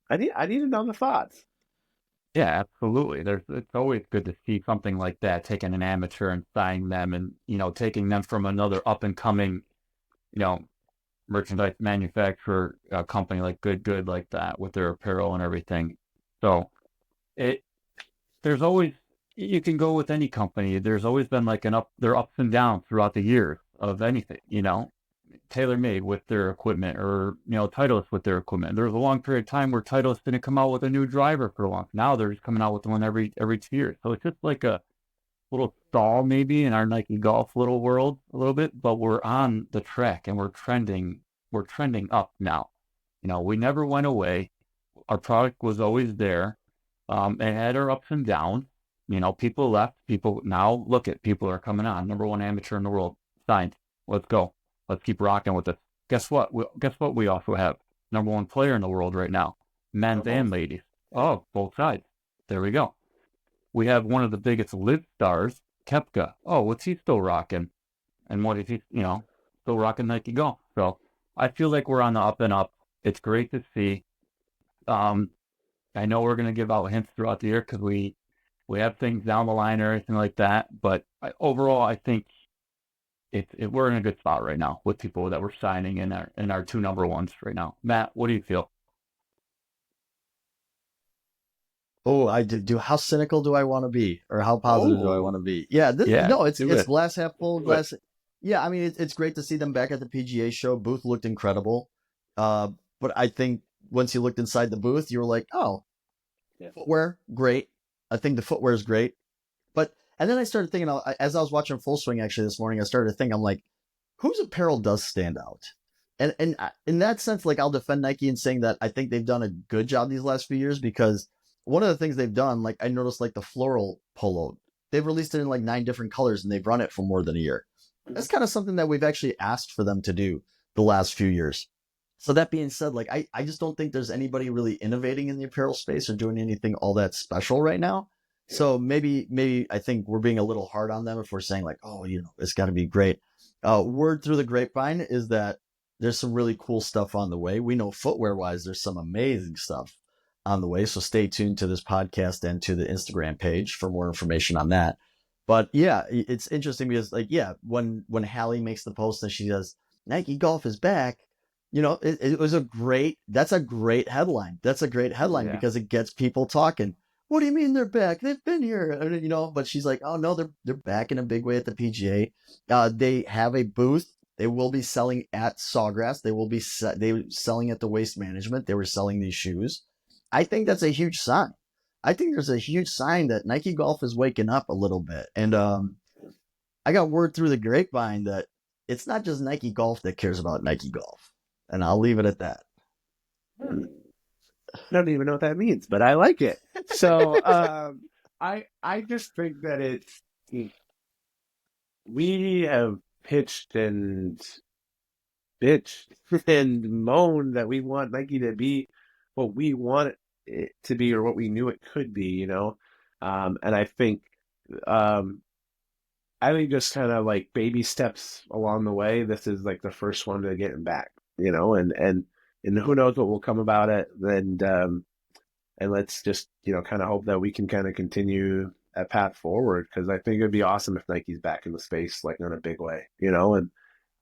I need to know the thoughts. Yeah, absolutely. It's always good to see something like that, taking an amateur and signing them and, taking them from another up and coming, merchandise manufacturer company like Good like that with their apparel and everything. So there's always, you can go with any company. There's always been like their ups and downs throughout the years of anything, TaylorMade with their equipment or, Titleist with their equipment. There was a long period of time where Titleist didn't come out with a new driver for long. Now they're just coming out with one every 2 years. So it's just like a little stall maybe in our Nike Golf little world a little bit, but we're on the track and we're trending up now. We never went away. Our product was always there. It had our ups and downs. People left. People now look at people are coming on. #1 amateur in the world signed. Let's go. Let's keep rocking with this. Guess what? We also have #1 player in the world right now, men's and ladies. Oh, both sides. There we go. We have one of the biggest live stars, Koepka. Oh, what's he still rocking? And what is he, still rocking Nike Golf? So I feel like we're on the up and up. It's great to see. I know we're going to give out hints throughout the year because we have things down the line or anything like that. But overall, I think we're in a good spot right now with people that we're signing in our 2 #1s right now. Matt, what do you feel? Oh, I do. How cynical do I want to be, or how positive do I want to be? Yeah, it's glass half full, glass. Yeah, I mean, it's great to see them back at the PGA show. Booth looked incredible, but I think once you looked inside the booth, you were like, oh, footwear, great. I think the footwear is great. But and then I started thinking, as I was watching Full Swing actually this morning, I started to think, I'm like, whose apparel does stand out? And in that sense, like I'll defend Nike in saying that I think they've done a good job these last few years, because one of the things they've done, like I noticed, like the floral polo, they've released it in like 9 different colors and they've run it for more than a year. That's kind of something that we've actually asked for them to do the last few years. So that being said, like I just don't think there's anybody really innovating in the apparel space or doing anything all that special right now. So maybe I think we're being a little hard on them if we're saying like, oh, it's got to be great. Word through the grapevine is that there's some really cool stuff on the way. We know footwear wise, there's some amazing stuff on the way. So stay tuned to this podcast and to the Instagram page for more information on that. But yeah, it's interesting because like, yeah, when Hallie makes the post and she says Nike Golf is back, it was that's a great headline. That's a great headline because it gets people talking. What do you mean they're back? They've been here, but she's like, oh no, they're back in a big way at the PGA. They have a booth. They will be selling at Sawgrass. They will be selling at the Waste Management. They were selling these shoes. I think that's a huge sign. I think there's a huge sign that Nike Golf is waking up a little bit. And I got word through the grapevine that it's not just Nike Golf that cares about Nike Golf. And I'll leave it at that. I don't even know what that means, but I like it. So I just think that we have pitched and bitched and moaned that we want Nike to be what we want it to be or what we knew it could be, and I think just kind of like baby steps along the way. This is like the first one to getting back, and who knows what will come about it. And let's just, kind of hope that we can kind of continue that path forward, because I think it'd be awesome if Nike's back in the space, like in a big way, and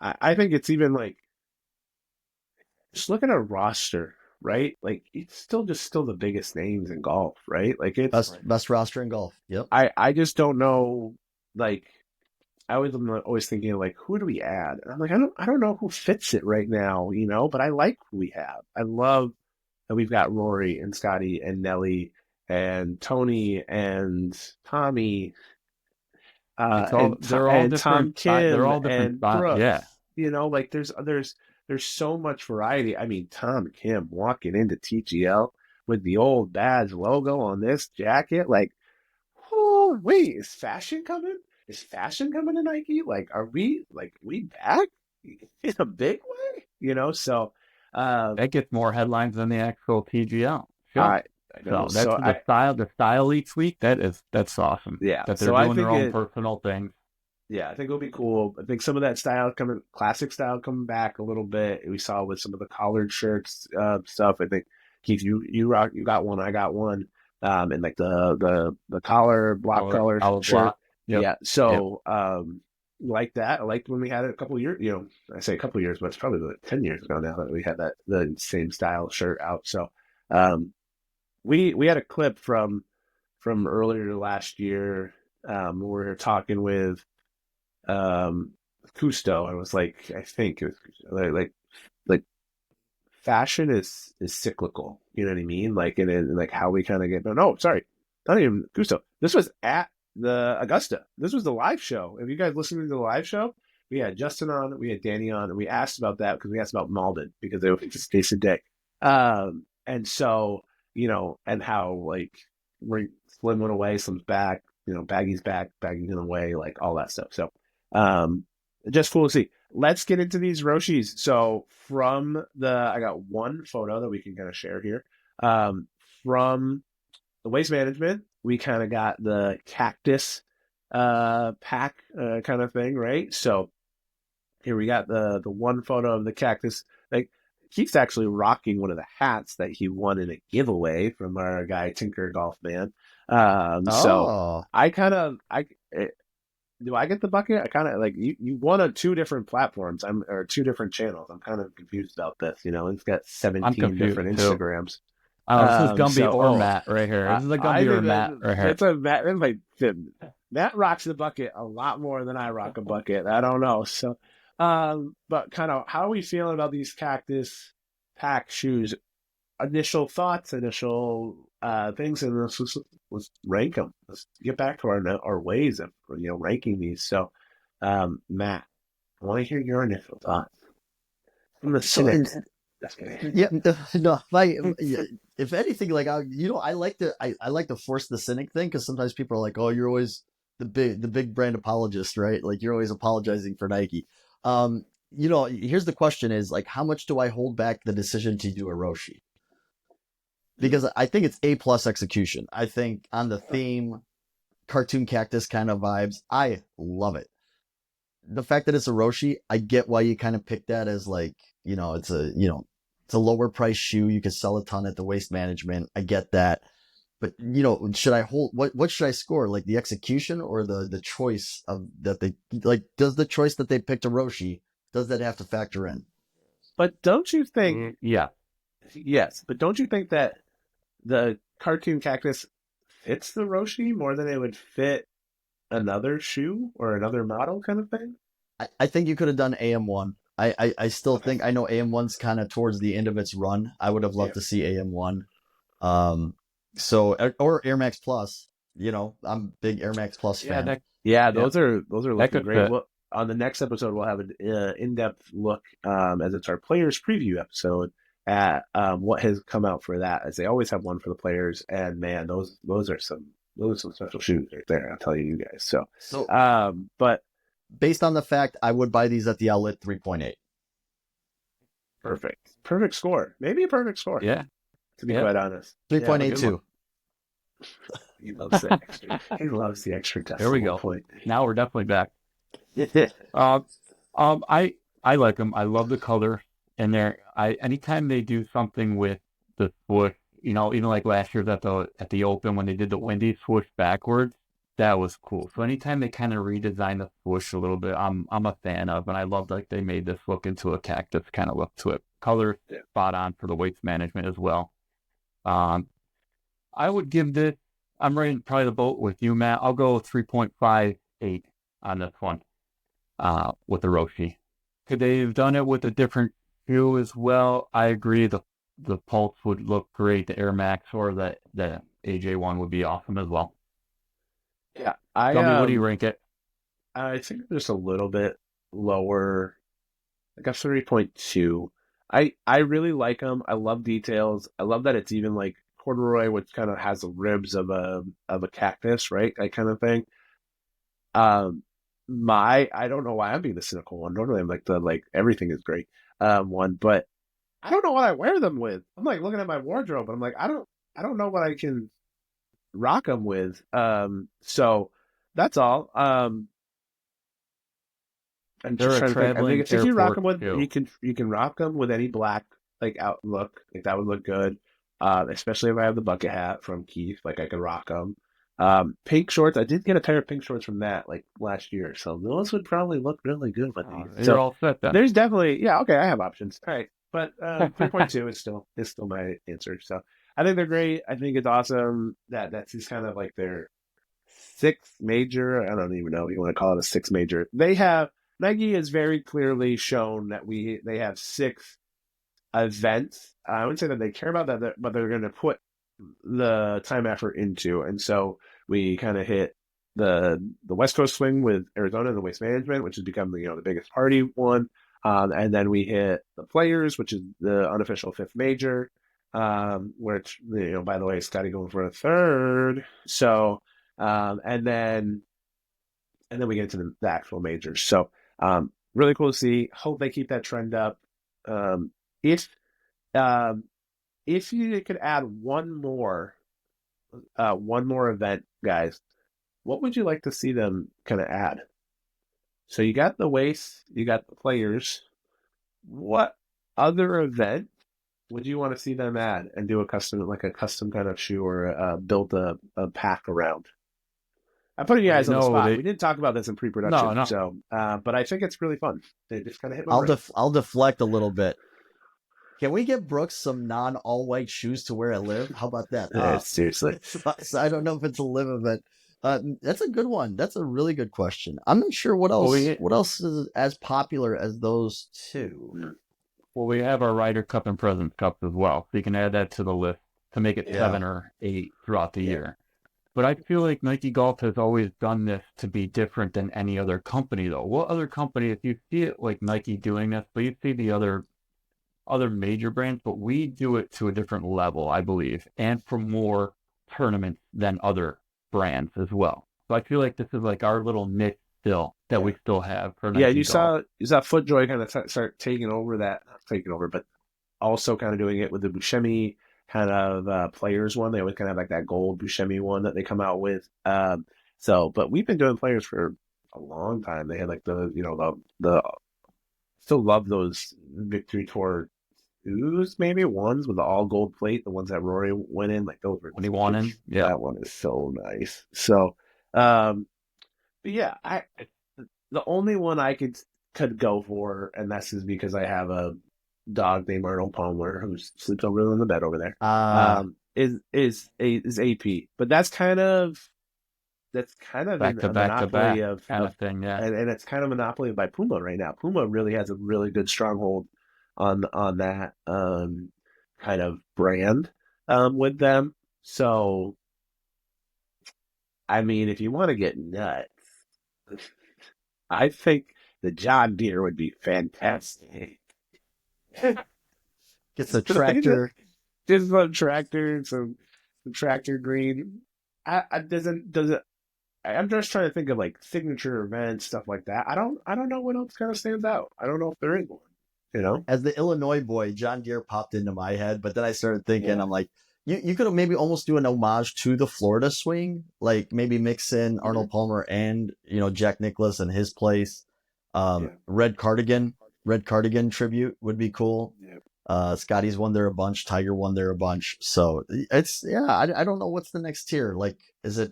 I think it's even like, just look at our roster, right? Like it's still the biggest names in golf, right? Like it's best roster in golf. Yep. I just don't know, like, I'm always thinking like, who do we add? And I'm like, I don't know who fits it right now, but I like who we have. I love that we've got Rory and Scotty and Nelly and Tony and Tommy, they're all different. Tom Kim, they're all different and Brooks. Yeah. Like there's so much variety. I mean, Tom Kim walking into TGL with the old badge logo on this jacket, like, oh wait, is fashion coming? Is fashion coming to Nike? Like, are we back in a big way? So that gets more headlines than the actual TGL. Sure. I know. So that's the style each week. That's awesome. Yeah. That they're doing their own personal things. Yeah, I think it'll be cool. I think some of that classic style coming back a little bit. We saw with some of the collared shirts stuff. I think Keith, you got one, I got one, and like the collar collar shirt. Block. Yep. Yeah, so like that. I liked when we had it a couple of years. I say a couple of years, but it's probably like 10 years ago now that we had the same style shirt out. So we had a clip from earlier last year. We were talking with Cousteau. I was like, I think it was like fashion is cyclical. You know what I mean? Like in like how we kind of get. No, sorry, not even Cousteau. This was at the Augusta. This was the live show. If you guys listening to the live show, we had Justin on, we had Danny on, and we asked about that because we asked about Malden because they were just Jason Day. And so and how like Slim went away, Slim's back. Baggy's back, Baggy's in the way, like all that stuff. So. Just cool to see. Let's get into these Roshis. So I got one photo that we can kind of share here. From the Waste Management, we kind of got the cactus pack kind of thing, right? So here we got the one photo of the cactus. Like Keith's actually rocking one of the hats that he won in a giveaway from our guy Tinker Golf Man. So do I get the bucket? I kind of like you won on 2 different platforms. Or 2 different channels. I'm kind of confused about this. It's got 17 different Instagrams. This is Gumby or Matt right here. This is a Gumby or Matt right here. It's a Matt. Matt rocks the bucket a lot more than I rock a bucket. I don't know. So, but kind of how are we feeling about these cactus pack shoes? initial thoughts, initial things, and let's rank them. Let's get back to our ways of ranking these. So, Matt, I want to hear your initial thoughts from the So, cynics. Just kidding. yeah, no, if anything, like I like to force the cynic thing because sometimes people are like, oh, you're always the big brand apologist, right? Like you're always apologizing for Nike. Here's the question: is like, how much do I hold back the decision to do a Roshi? Because I think it's A plus execution. I think on the theme, cartoon cactus kind of vibes, I love it. The fact that it's a Roshi, I get why you kind of pick that as like, it's a lower price shoe. You could sell a ton at the Waste Management. I get that. But, should I hold, what should I score? Like the execution or the choice of that they, like, does the choice that they picked a Roshi, does that have to factor in? But don't you think, Yeah. yes, but don't you think that the cartoon cactus fits the Roshi more than it would fit another shoe or another model kind of thing? I think you could have done AM1. I still think, I know AM1's kind of towards the end of its run. I would have loved to see AM1. Or Air Max Plus. I'm a big Air Max Plus fan. Those are looking great. fit. Well, on the next episode, we'll have an in-depth look, as it's our players preview episode, at what has come out for that. As they always have one for the players, and man, those are some special shoes right there. I'll tell you guys. So, but based on the fact, I would buy these at the outlet 3.8. perfect score. Maybe a perfect score. Yeah. To be quite honest, 3.82. He loves the extra. He loves the extra decimal There we go. point. Now we're definitely back. I like them. I love the color, and anytime they do something with the swoosh, even like last year at the Open when they did the windy swoosh backwards, that was cool. So anytime they kind of redesign the swoosh a little bit, I'm a fan of, and I love like they made this look into a cactus kind of look to it. Color spot on for the Waste Management as well. I would give this. I'm right in probably the boat with you, Matt. I'll go 3.58 on this one. With the Roshi. Could they have done it with a different shoe as well? I agree. The Pulse would look great. The Air Max or the AJ1 would be awesome as well. Yeah, Tell me, what do you rank it? I think just a little bit lower, like a 3.2. I really like them. I love details. I love that it's even like corduroy, which kind of has the ribs of a cactus, right? That kind of thing. I don't know why I'm being the cynical one. Normally I'm like everything is great one, but I don't know what I wear them with. I'm like looking at my wardrobe and I'm like, I don't know what I can rock them with. So that's all. I'm They're just a trying to think. I traveling think if you rock them with, shoe. you can rock them with any black like outlook. Like that would look good. Especially if I have the bucket hat from Keith, like I could rock them. Pink shorts. I did get a pair of pink shorts from that like last year, so those would probably look really good with these. You're all set then. There's definitely okay. I have options. All right, but 3.2 is still my answer. So I think they're great. I think it's awesome that's just kind of like their sixth major. I don't even know if you want to call it a sixth major. Nike has very clearly shown that they have 6 events. I wouldn't say that they care about that, but they're going to put the time effort into. And so we kind of hit the West Coast swing with Arizona and the Waste Management, which has become the biggest party one. And then we hit the Players, which is the unofficial 5th major, which by the way, Scotty going for a 3rd. So and then we get into the actual majors. So really cool to see. Hope they keep that trend up. If you could add one more event, guys, what would you like to see them kind of add? So you got the Waste, you got the Players. What other event would you want to see them add and do a custom kind of shoe or build a pack around? I'm putting you guys on the spot. We didn't talk about this in pre-production, No. So but I think it's really fun. They just kind of hit my brain. I'll deflect a little bit. Can we get Brooks some non-all-white shoes to wear at Live? How about that? Seriously. So I don't know if it's a Live event. That's a good one. That's a really good question. I'm not sure what else is as popular as those two. Well, we have our Ryder Cup and Presidents Cups as well, so you can add that to the list to make it Yeah. 7 or 8 throughout the Yeah. year. But I feel like Nike Golf has always done this to be different than any other company, though. What other company, if you see it like Nike doing this, but you see the other major brands, but we do it to a different level, I believe, and for more tournaments than other brands as well. So I feel like this is like our little niche still that we still have for Yeah, Nike you Golf. saw FootJoy kind of start taking over that, not taking over, but also kind of doing it with the Buscemi kind of players one. They always kind of have like that gold Buscemi one that they come out with. But we've been doing players for a long time. They had like the still love those Victory Tour twos, maybe ones with the all gold plate, the ones that Rory went in, like those were. 21 in, yeah. That one is so nice. So, but yeah, the only one I could go for, and that's just because I have a dog named Arnold Palmer who sleeps over in the bed over there. Is AP, but that's kind of Back to a back to monopoly back of kind of thing, yeah. and it's kind of monopoly by Puma right now. Puma really has a really good stronghold on that kind of brand with them. So, I mean, if you want to get nuts, I think the John Deere would be fantastic. Gets a tractor. Just some tractor, some tractor green. I'm just trying to think of like signature events, stuff like that. I don't know what else kind of stands out. I don't know if there is one. You know, As the Illinois boy, John Deere popped into my head, but then I started thinking, Yeah. I'm like, you could maybe almost do an homage to the Florida swing, like maybe mix in Arnold Palmer and Jack Nicklaus and his place. Red Cardigan tribute would be cool. Scotty's won there a bunch, Tiger won there a bunch, so it's I don't know what's the next tier. Like, do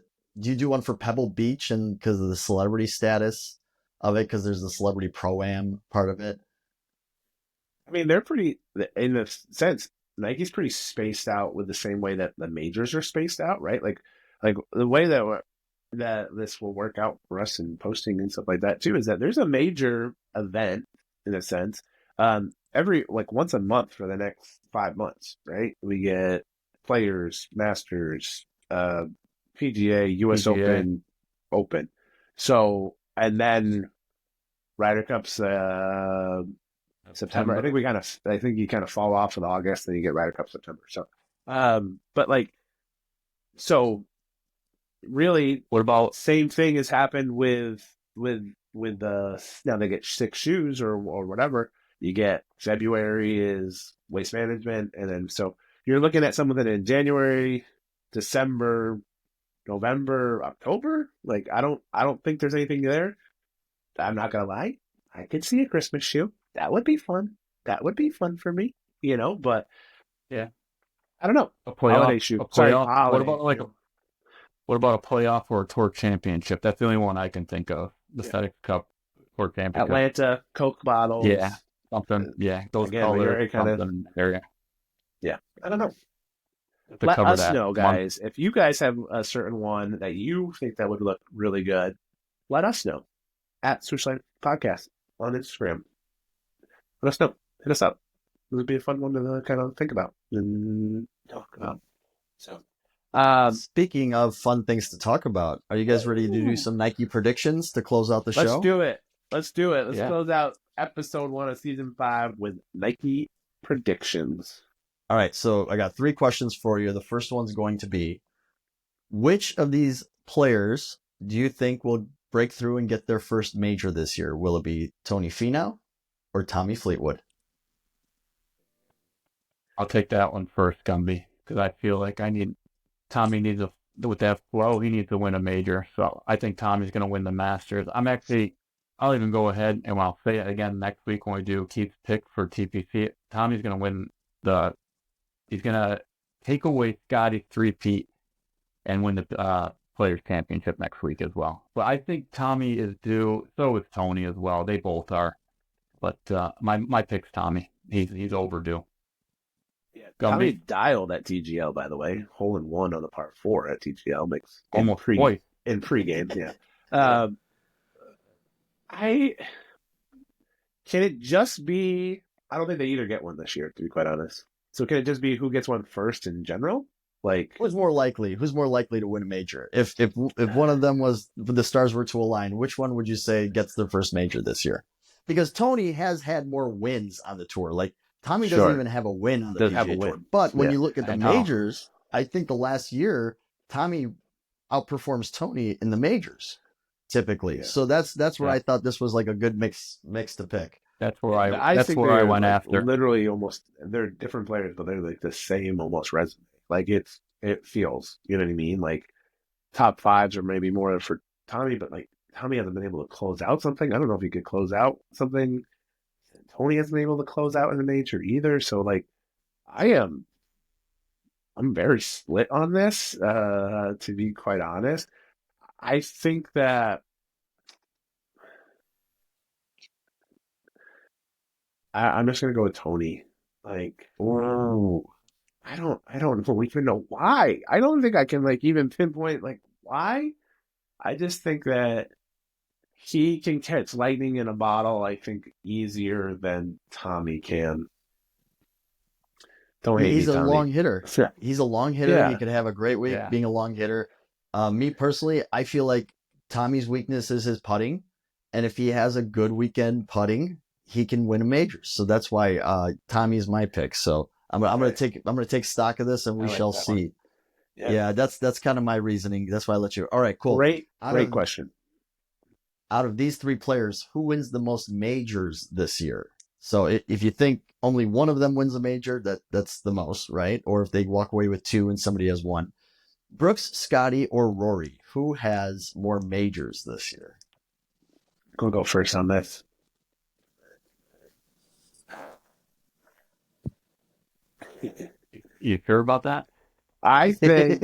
you do one for Pebble Beach and because of the celebrity status of it, because there's the celebrity pro-am part of it? I mean, they're pretty, in a sense, Nike's pretty spaced out with the same way that the majors are spaced out, right? Like the way that this will work out for us in posting and stuff like that too is that there's a major event in a sense, every like once a month for the next 5 months, right? We get Players, Masters, PGA, US PGA. Open. So, and then Ryder Cup's September. I think you kind of fall off in August, then you get Ryder Cup September. So, but like, so really, What about same thing has happened with now they get 6 shoes or whatever. You get February is waste management, and then so you're looking at something in January, December, November, October. Like I don't think there's anything there. I'm not gonna lie. I could see a Christmas shoe. That would be fun. That would be fun for me, but yeah, I don't know. a playoff? Holiday shoe. A Sorry, playoff? holiday. What about a playoff or a tour championship? That's the only one I can think of. The FedEx Cup Tour Championship. Atlanta, Coke bottles. Yeah, something. Yeah, those Again, colors. kinda, something area. Yeah, I don't know. To Let cover us that know, month. guys. If you guys have a certain one that you think that would look really good, let us know at Swoosh Life Podcast on Instagram. Let us know. Hit us up. It would be a fun one to kind of think about and talk about. So, Speaking of fun things to talk about, are you guys ready to do some Nike predictions to close out the show? let's do it. Let's Yeah. close out episode 1 of season 5 with Nike predictions. All right, so I got 3 questions for you. The first one's going to be, which of these players do you think will break through and get their first major this year? Will it be Tony Finau or Tommy Fleetwood? I'll take that one first, Gumby, because I feel like Tommy needs with that flow, he needs to win a major. So I think Tommy's going to win the Masters. I'll even go ahead and I'll say it again next week when we do Keith's pick for TPC. Tommy's going to win he's going to take away Scotty's 3-peat and win the Players Championship next week as well. But I think Tommy is due. So is Tony as well. They both are. But my pick's Tommy. He's overdue. Yeah, Gumby? Tommy dialed at TGL, by the way. Hole in one on the par 4 at TGL makes Almost twice. in pregame. Yeah. Can it just be I don't think they either get one this year, to be quite honest. So can it just be who gets one first in general? Like, Who's more likely? Who's more likely to win a major? If one of them was the stars were to align, which one would you say gets their first major this year? Because Tony has had more wins on the tour. Like Tommy doesn't sure, even have a win on the does have a PGA Tour. win. But when Yeah, you look at the I know. majors, I think the last year Tommy outperforms Tony in the majors typically. Yeah. So that's where Yeah. I thought this was like a good mix to pick. That's where I think went like, after. literally almost they're different players, but they're like the same almost resume. Like it feels, you know what I mean? Like top fives or maybe more for Tommy, but like Tommy hasn't been able to close out something. I don't know if he could close out something. Tony hasn't been able to close out in the major either. So like I'm very split on this, to be quite honest. I think that I'm just gonna go with Tony. Like, oh, I don't even know why. I don't think I can like even pinpoint like why. I just think that he can catch lightning in a bottle, I think, easier than Tommy can. Don't hate me, He's a Tommy. long hitter. Yeah. He's a long hitter. Yeah. He could have a great week Yeah. being a long hitter. Me personally, I feel like Tommy's weakness is his putting, and if he has a good weekend putting, he can win a major. So that's why Tommy's my pick. So I'm gonna take stock of this, and we I like shall that one. see. Yeah, that's kind of my reasoning. That's why I let you. All right, cool. Great Out of question. out of these three players, who wins the most majors this year? So if you think only one of them wins a major, that's the most, right? Or if they walk away with two and somebody has one. Brooks, Scotty, or Rory, who has more majors this year? I'm gonna go first on this. You sure about that? I think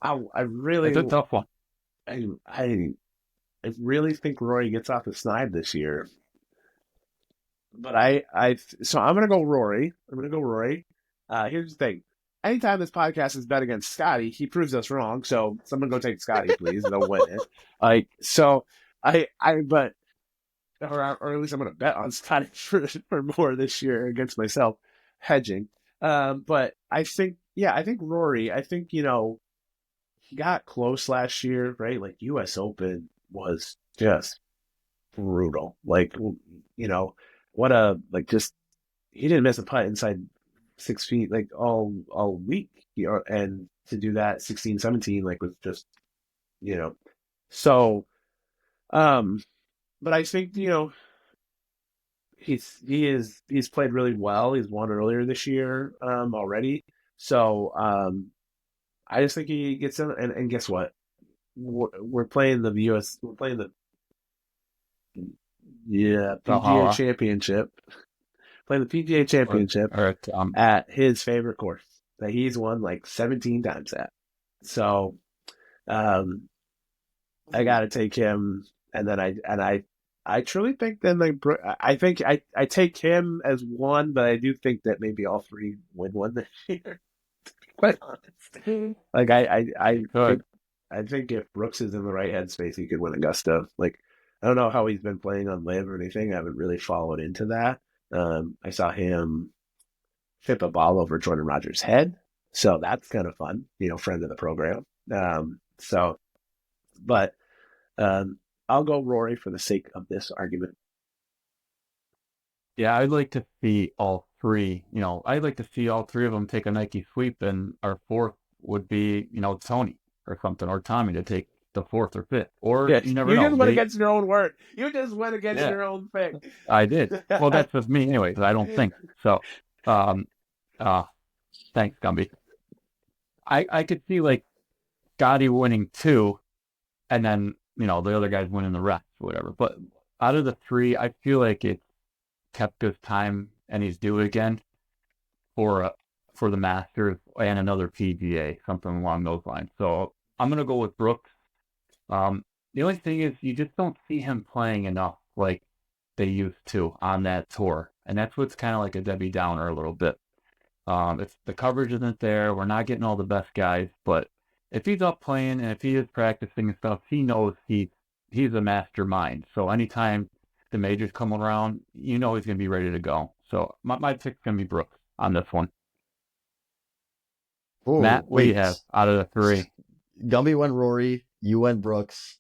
I really It's a tough one. I really think Rory gets off the snide this year. But so I'm gonna go Rory. I'm gonna go Rory. Here's the thing. Anytime this podcast is bet against Scotty, he proves us wrong. So someone go take Scotty, please. They'll win it. Like so, but or at least I'm gonna bet on Scotty for more this year against myself, hedging. But I think Rory. I think he got close last year, right? Like U.S. Open was just brutal. Like what a like just he didn't miss a putt inside 6 feet like all week, and to do that 16, 17 like was just so but I think he's played really well. He's won earlier this year already. So I just think he gets in, and guess what? We're playing the US. We're playing the PGA Valhalla. Championship. Playing the PGA Championship Or at his favorite course that he's won like 17 times at. So, I got to take him, and then I truly think then like I think I take him as one, but I do think that maybe all three win one this year. To be quite honest, like I think if Brooks is in the right headspace, he could win Augusta. Like I don't know how he's been playing on live or anything. I haven't really followed into that. I saw him tip a ball over Jordan Rogers' head, so that's kind of fun. Friend of the program. So, but I'll go Rory for the sake of this argument. Yeah, I'd like to see all three. I'd like to see all three of them take a Nike sweep, and our fourth would be, Tony or something, or Tommy to take the fourth or fifth. Or Yes, you never you know. just went against your own word. You just went against Yeah. your own thing. I did. Well, that's just me anyways. I don't think so. Thanks, Gumby. I could see like Scotty winning two, and then the other guys winning the rest, whatever. But out of the three, I feel like it's Koepka's time, and he's due again for the Masters and another PGA, something along those lines. So I'm gonna go with Brooks. The only thing is you just don't see him playing enough like they used to on that tour, and that's what's kind of like a Debbie Downer a little bit. If the coverage isn't there, we're not getting all the best guys, but if he's up playing and if he is practicing and stuff, he knows he's a mastermind. So anytime the majors come around, he's going to be ready to go. So my pick's going to be Brooks on this one. Ooh, Matt, what do you wait. have out of the three? Gumby went Rory. You went Brooks.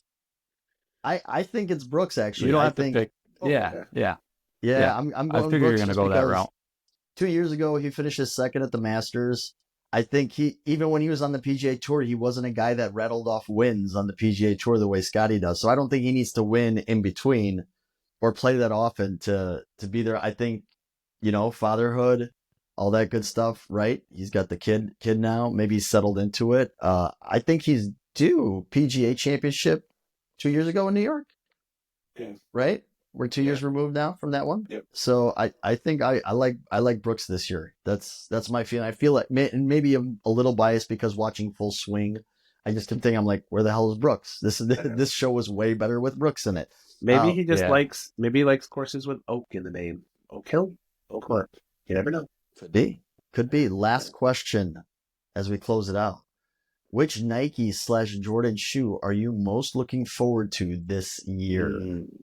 I think it's Brooks actually. You don't I have to think pick. Yeah, Okay. yeah, yeah, yeah. I'm I going figure you're Brooks going to just go that because route. 2 years ago he finished his second at the Masters. I think he even when he was on the PGA Tour, he wasn't a guy that rattled off wins on the PGA Tour the way Scotty does. So I don't think he needs to win in between or play that often to be there. I think, fatherhood, all that good stuff, right? He's got the kid now. Maybe he's settled into it. I think he's due PGA Championship 2 years ago in New York, Yeah. right? We're 2 years removed now from that one. Yep. So I think I like Brooks this year. That's my feeling. I feel like maybe I'm a little biased because watching Full Swing, I just kept thinking, I'm like, where the hell is Brooks? This show was way better with Brooks in it. Maybe he just Yeah. maybe he likes courses with oak in the name. Oak Hill, Oak Park. You never know. Could be. Last question as we close it out. Which Nike/Jordan shoe are you most looking forward to this year?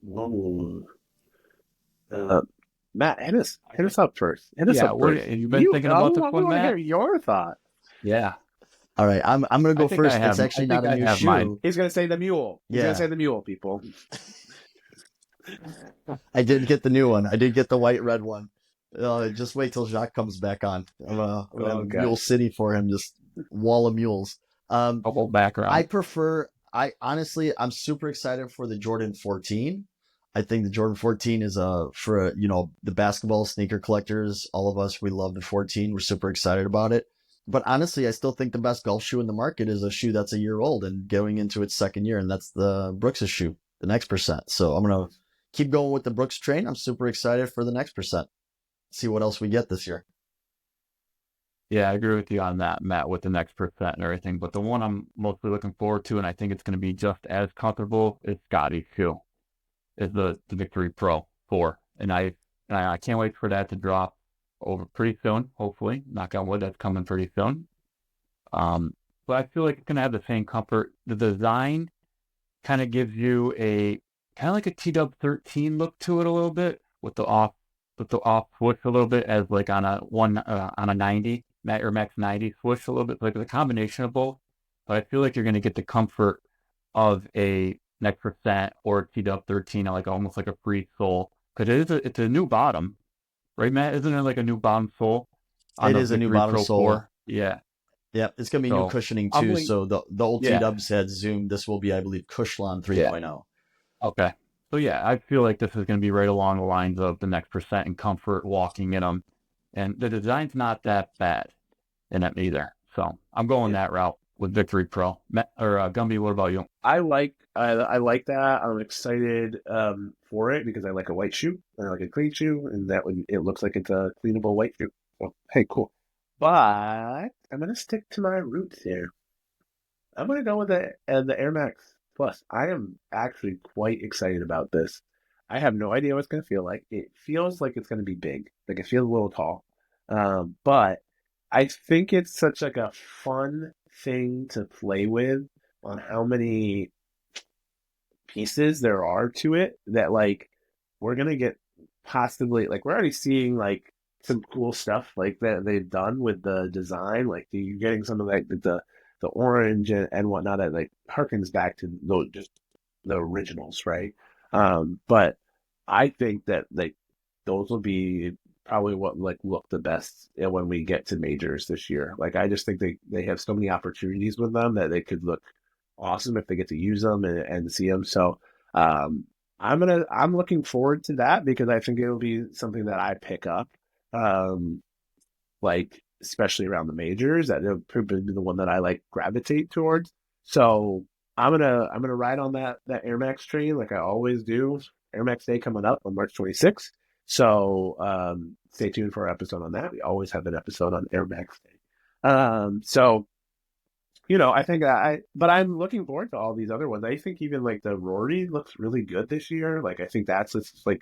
Whoa. Matt, hit us up first. Hit us up first. You've been thinking about this I one, want to hear Matt? your thought. Yeah. All right, I'm gonna go first. It's actually not a new shoe. Mine. He's gonna say the mule. He's gonna say the mule, people. I did get the new one. I did get the white red one. Just wait till Jacques comes back on. I'm gonna have Mule City for him. Just wall of mules. Whole background. I'm super excited for the Jordan 14. I think the Jordan 14 is for the basketball sneaker collectors. All of us, we love the 14. We're super excited about it. But honestly, I still think the best golf shoe in the market is a shoe that's a year old and going into its second year, and that's the Brooks' shoe, the Next Percent. So I'm gonna keep going with the Brooks train. I'm super excited for the Next Percent. See what else we get this year. Yeah, I agree with you on that, Matt, with the Next Percent and everything. But the one I'm mostly looking forward to, and I think it's going to be just as comfortable, is Scotty's shoe. Is the Victory Pro 4, and I can't wait for that to drop over pretty soon. Hopefully, knock on wood, that's coming pretty soon. But I feel like it's gonna have the same comfort. The design kind of gives you a kind of like a TW13 look to it a little bit with the off swoosh a little bit as like on a 90 or Max 90 swoosh a little bit, like a combination of both. But I feel like you're gonna get the comfort of a Next Percent or TW13, like almost like a free sole, because it's a new bottom, right, Matt? Isn't it like a new bottom sole? It is a new bottom Pro sole. 4? Yeah. Yeah, it's gonna be new cushioning too. So the old T-Dubs had Zoom. This will be, I believe, Cushlon 3.0. Okay. So yeah, I feel like this is gonna be right along the lines of the Next Percent and comfort walking in them, and the design's not that bad in it either. So I'm going that route with Victory Pro. Gumby, what about you? I like that. I'm excited for it because I like a white shoe and I like a clean shoe, and it looks like it's a cleanable white shoe. So hey, cool. But I'm gonna stick to my roots here. I'm gonna go with the Air Max Plus. I am actually quite excited about this. I have no idea what it's gonna feel like. It feels like it's gonna be big. Like it feels a little tall. But I think it's such like a fun thing to play with on how many pieces there are to it that like we're gonna get possibly like we're already seeing like some cool stuff like that they've done with the design. Like you're getting some of like the orange and whatnot that like harkens back to just the originals, right? But I think that like those will be probably what like look the best when we get to majors this year. Like I just think they have so many opportunities with them that they could look awesome if they get to use them and see them. So I'm looking forward to that because I think it'll be something that I pick up, like especially around the majors. That it'll probably be the one that I like gravitate towards. So I'm gonna ride on that Air Max train like I always do. Air Max Day coming up on March 26th. So stay tuned for our episode on that. We always have an episode on Air Max Day. So I think but I'm looking forward to all these other ones. I think even like the Rory looks really good this year. Like I think that's just like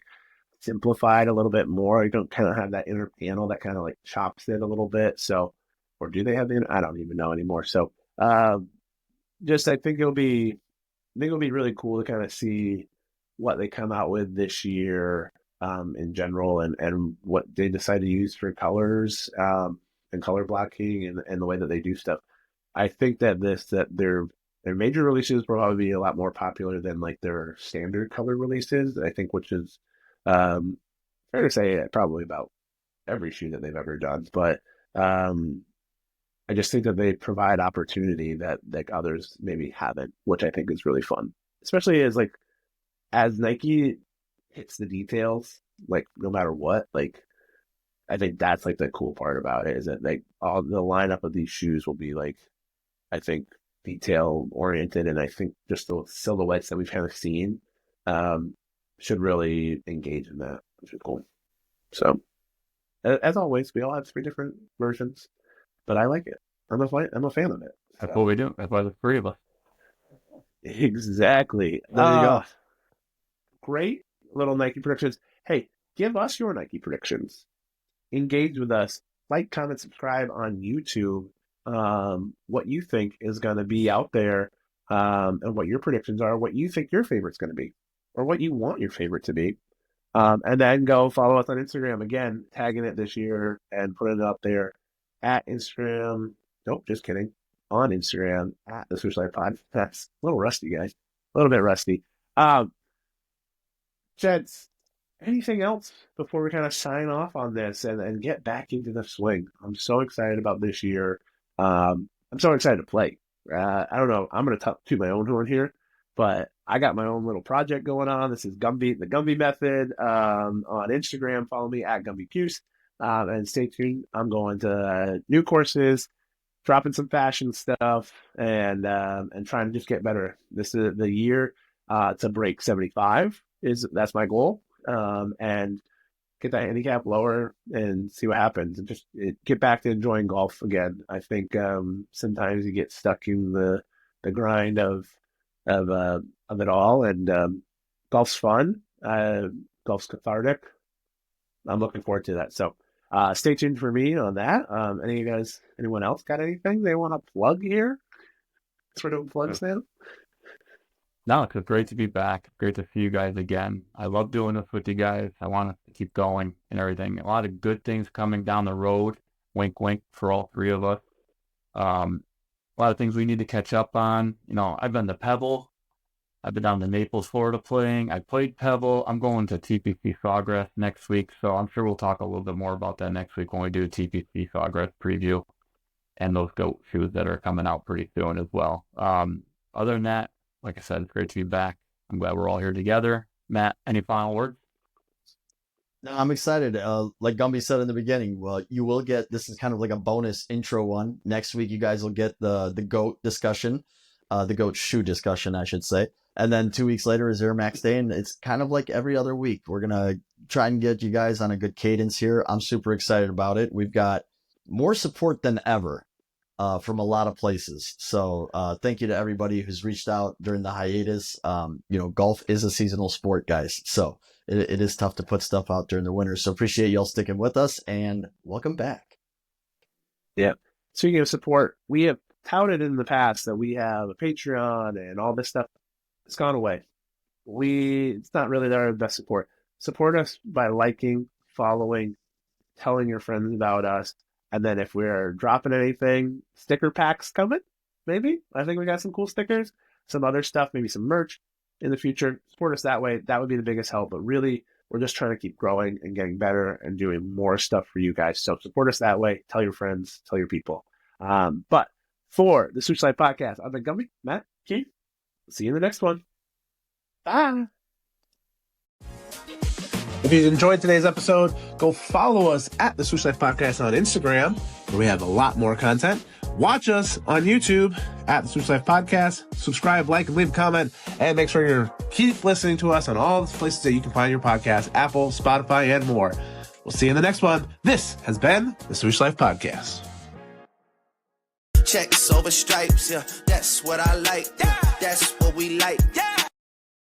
simplified a little bit more. You don't kind of have that inner panel that kind of like chops it a little bit. So, or do they have the inner? I don't even know anymore. So, I think it'll be really cool to kind of see what they come out with this year in general, and what they decide to use for colors and color blocking and the way that they do stuff. I think that their major releases will probably be a lot more popular than like their standard color releases. I think, which is fair to say, probably about every shoe that they've ever done. But I just think that they provide opportunity that like others maybe haven't, which I think is really fun, especially as Nike hits the details, like no matter what, like I think that's like the cool part about it is that like all the lineup of these shoes will be like, I think, detail oriented, and I think just the silhouettes that we've kind of seen should really engage in that, which is cool. So as always, we all have 3 different versions, but I like it. I'm a fan of it. That's So. what we do. That's why there's 3 of us. Exactly. There you go. Great little Nike predictions. Hey, give us your Nike predictions. Engage with us. Like, comment, subscribe on YouTube. What you think is going to be out there, and what your predictions are, what you think your favorite's going to be, or what you want your favorite to be. And then go follow us on Instagram. Again, tagging it this year and putting it up there at Instagram. Nope, just kidding. On Instagram at the Swoosh Life Podcast. A little rusty, guys. A little bit rusty. Gents, anything else before we kind of sign off on this and get back into the swing? I'm so excited about this year. I'm so excited to play. I don't know. I'm going to toot my own horn here, but I got my own little project going on. This is Gumby, the Gumby Method on Instagram. Follow me at GumbyCuse. And stay tuned. I'm going to new courses, dropping some fashion stuff, and trying to just get better. This is the year to break 75. That's my goal. And get that handicap lower and see what happens, and just get back to enjoying golf again. I think sometimes you get stuck in the grind of it all, and golf's fun. Golf's cathartic. I'm looking forward to that. So stay tuned for me on that. Anyone else got anything they want to plug here? Sort of plugs now. No, it's great to be back. Great to see you guys again. I love doing this with you guys. I want to keep going and everything. A lot of good things coming down the road. Wink, wink for all 3 of us. A lot of things we need to catch up on. I've been to Pebble. I've been down to Naples, Florida playing. I played Pebble. I'm going to TPC Sawgrass next week, so I'm sure we'll talk a little bit more about that next week when we do a TPC Sawgrass preview and those GOAT shoes that are coming out pretty soon as well. Other than that, like I said, it's great to be back. I'm glad we're all here together. Matt, any final words? No, I'm excited. Like Gumby said in the beginning, well, you will get, this is kind of like a bonus intro one. Next week, you guys will get the GOAT discussion, the GOAT shoe discussion, I should say. And then 2 weeks later is Air Max Day, and it's kind of like every other week. We're going to try and get you guys on a good cadence here. I'm super excited about it. We've got more support than ever from a lot of places. So thank you to everybody who's reached out during the hiatus. Golf is a seasonal sport, guys. So it is tough to put stuff out during the winter. So appreciate y'all sticking with us, and welcome back. Yeah. Speaking of support, we have touted in the past that we have a Patreon and all this stuff. It's gone away. It's not really our best support. Support us by liking, following, telling your friends about us. And then if we're dropping anything, sticker packs coming, maybe. I think we got some cool stickers, some other stuff, maybe some merch in the future. Support us that way. That would be the biggest help. But really, we're just trying to keep growing and getting better and doing more stuff for you guys. So support us that way. Tell your friends, tell your people. But for the Swoosh Life Podcast, I've been Gumby, Matt, Keith. See you in the next one. Bye. If you enjoyed today's episode, go follow us at the Swoosh Life Podcast on Instagram, where we have a lot more content. Watch us on YouTube at the Swoosh Life Podcast. Subscribe, like, and leave a comment. And make sure you keep listening to us on all the places that you can find your podcast, Apple, Spotify, and more. We'll see you in the next one. This has been the Swoosh Life Podcast. Checks over stripes, yeah, that's what I like, yeah, that's what we like, yeah.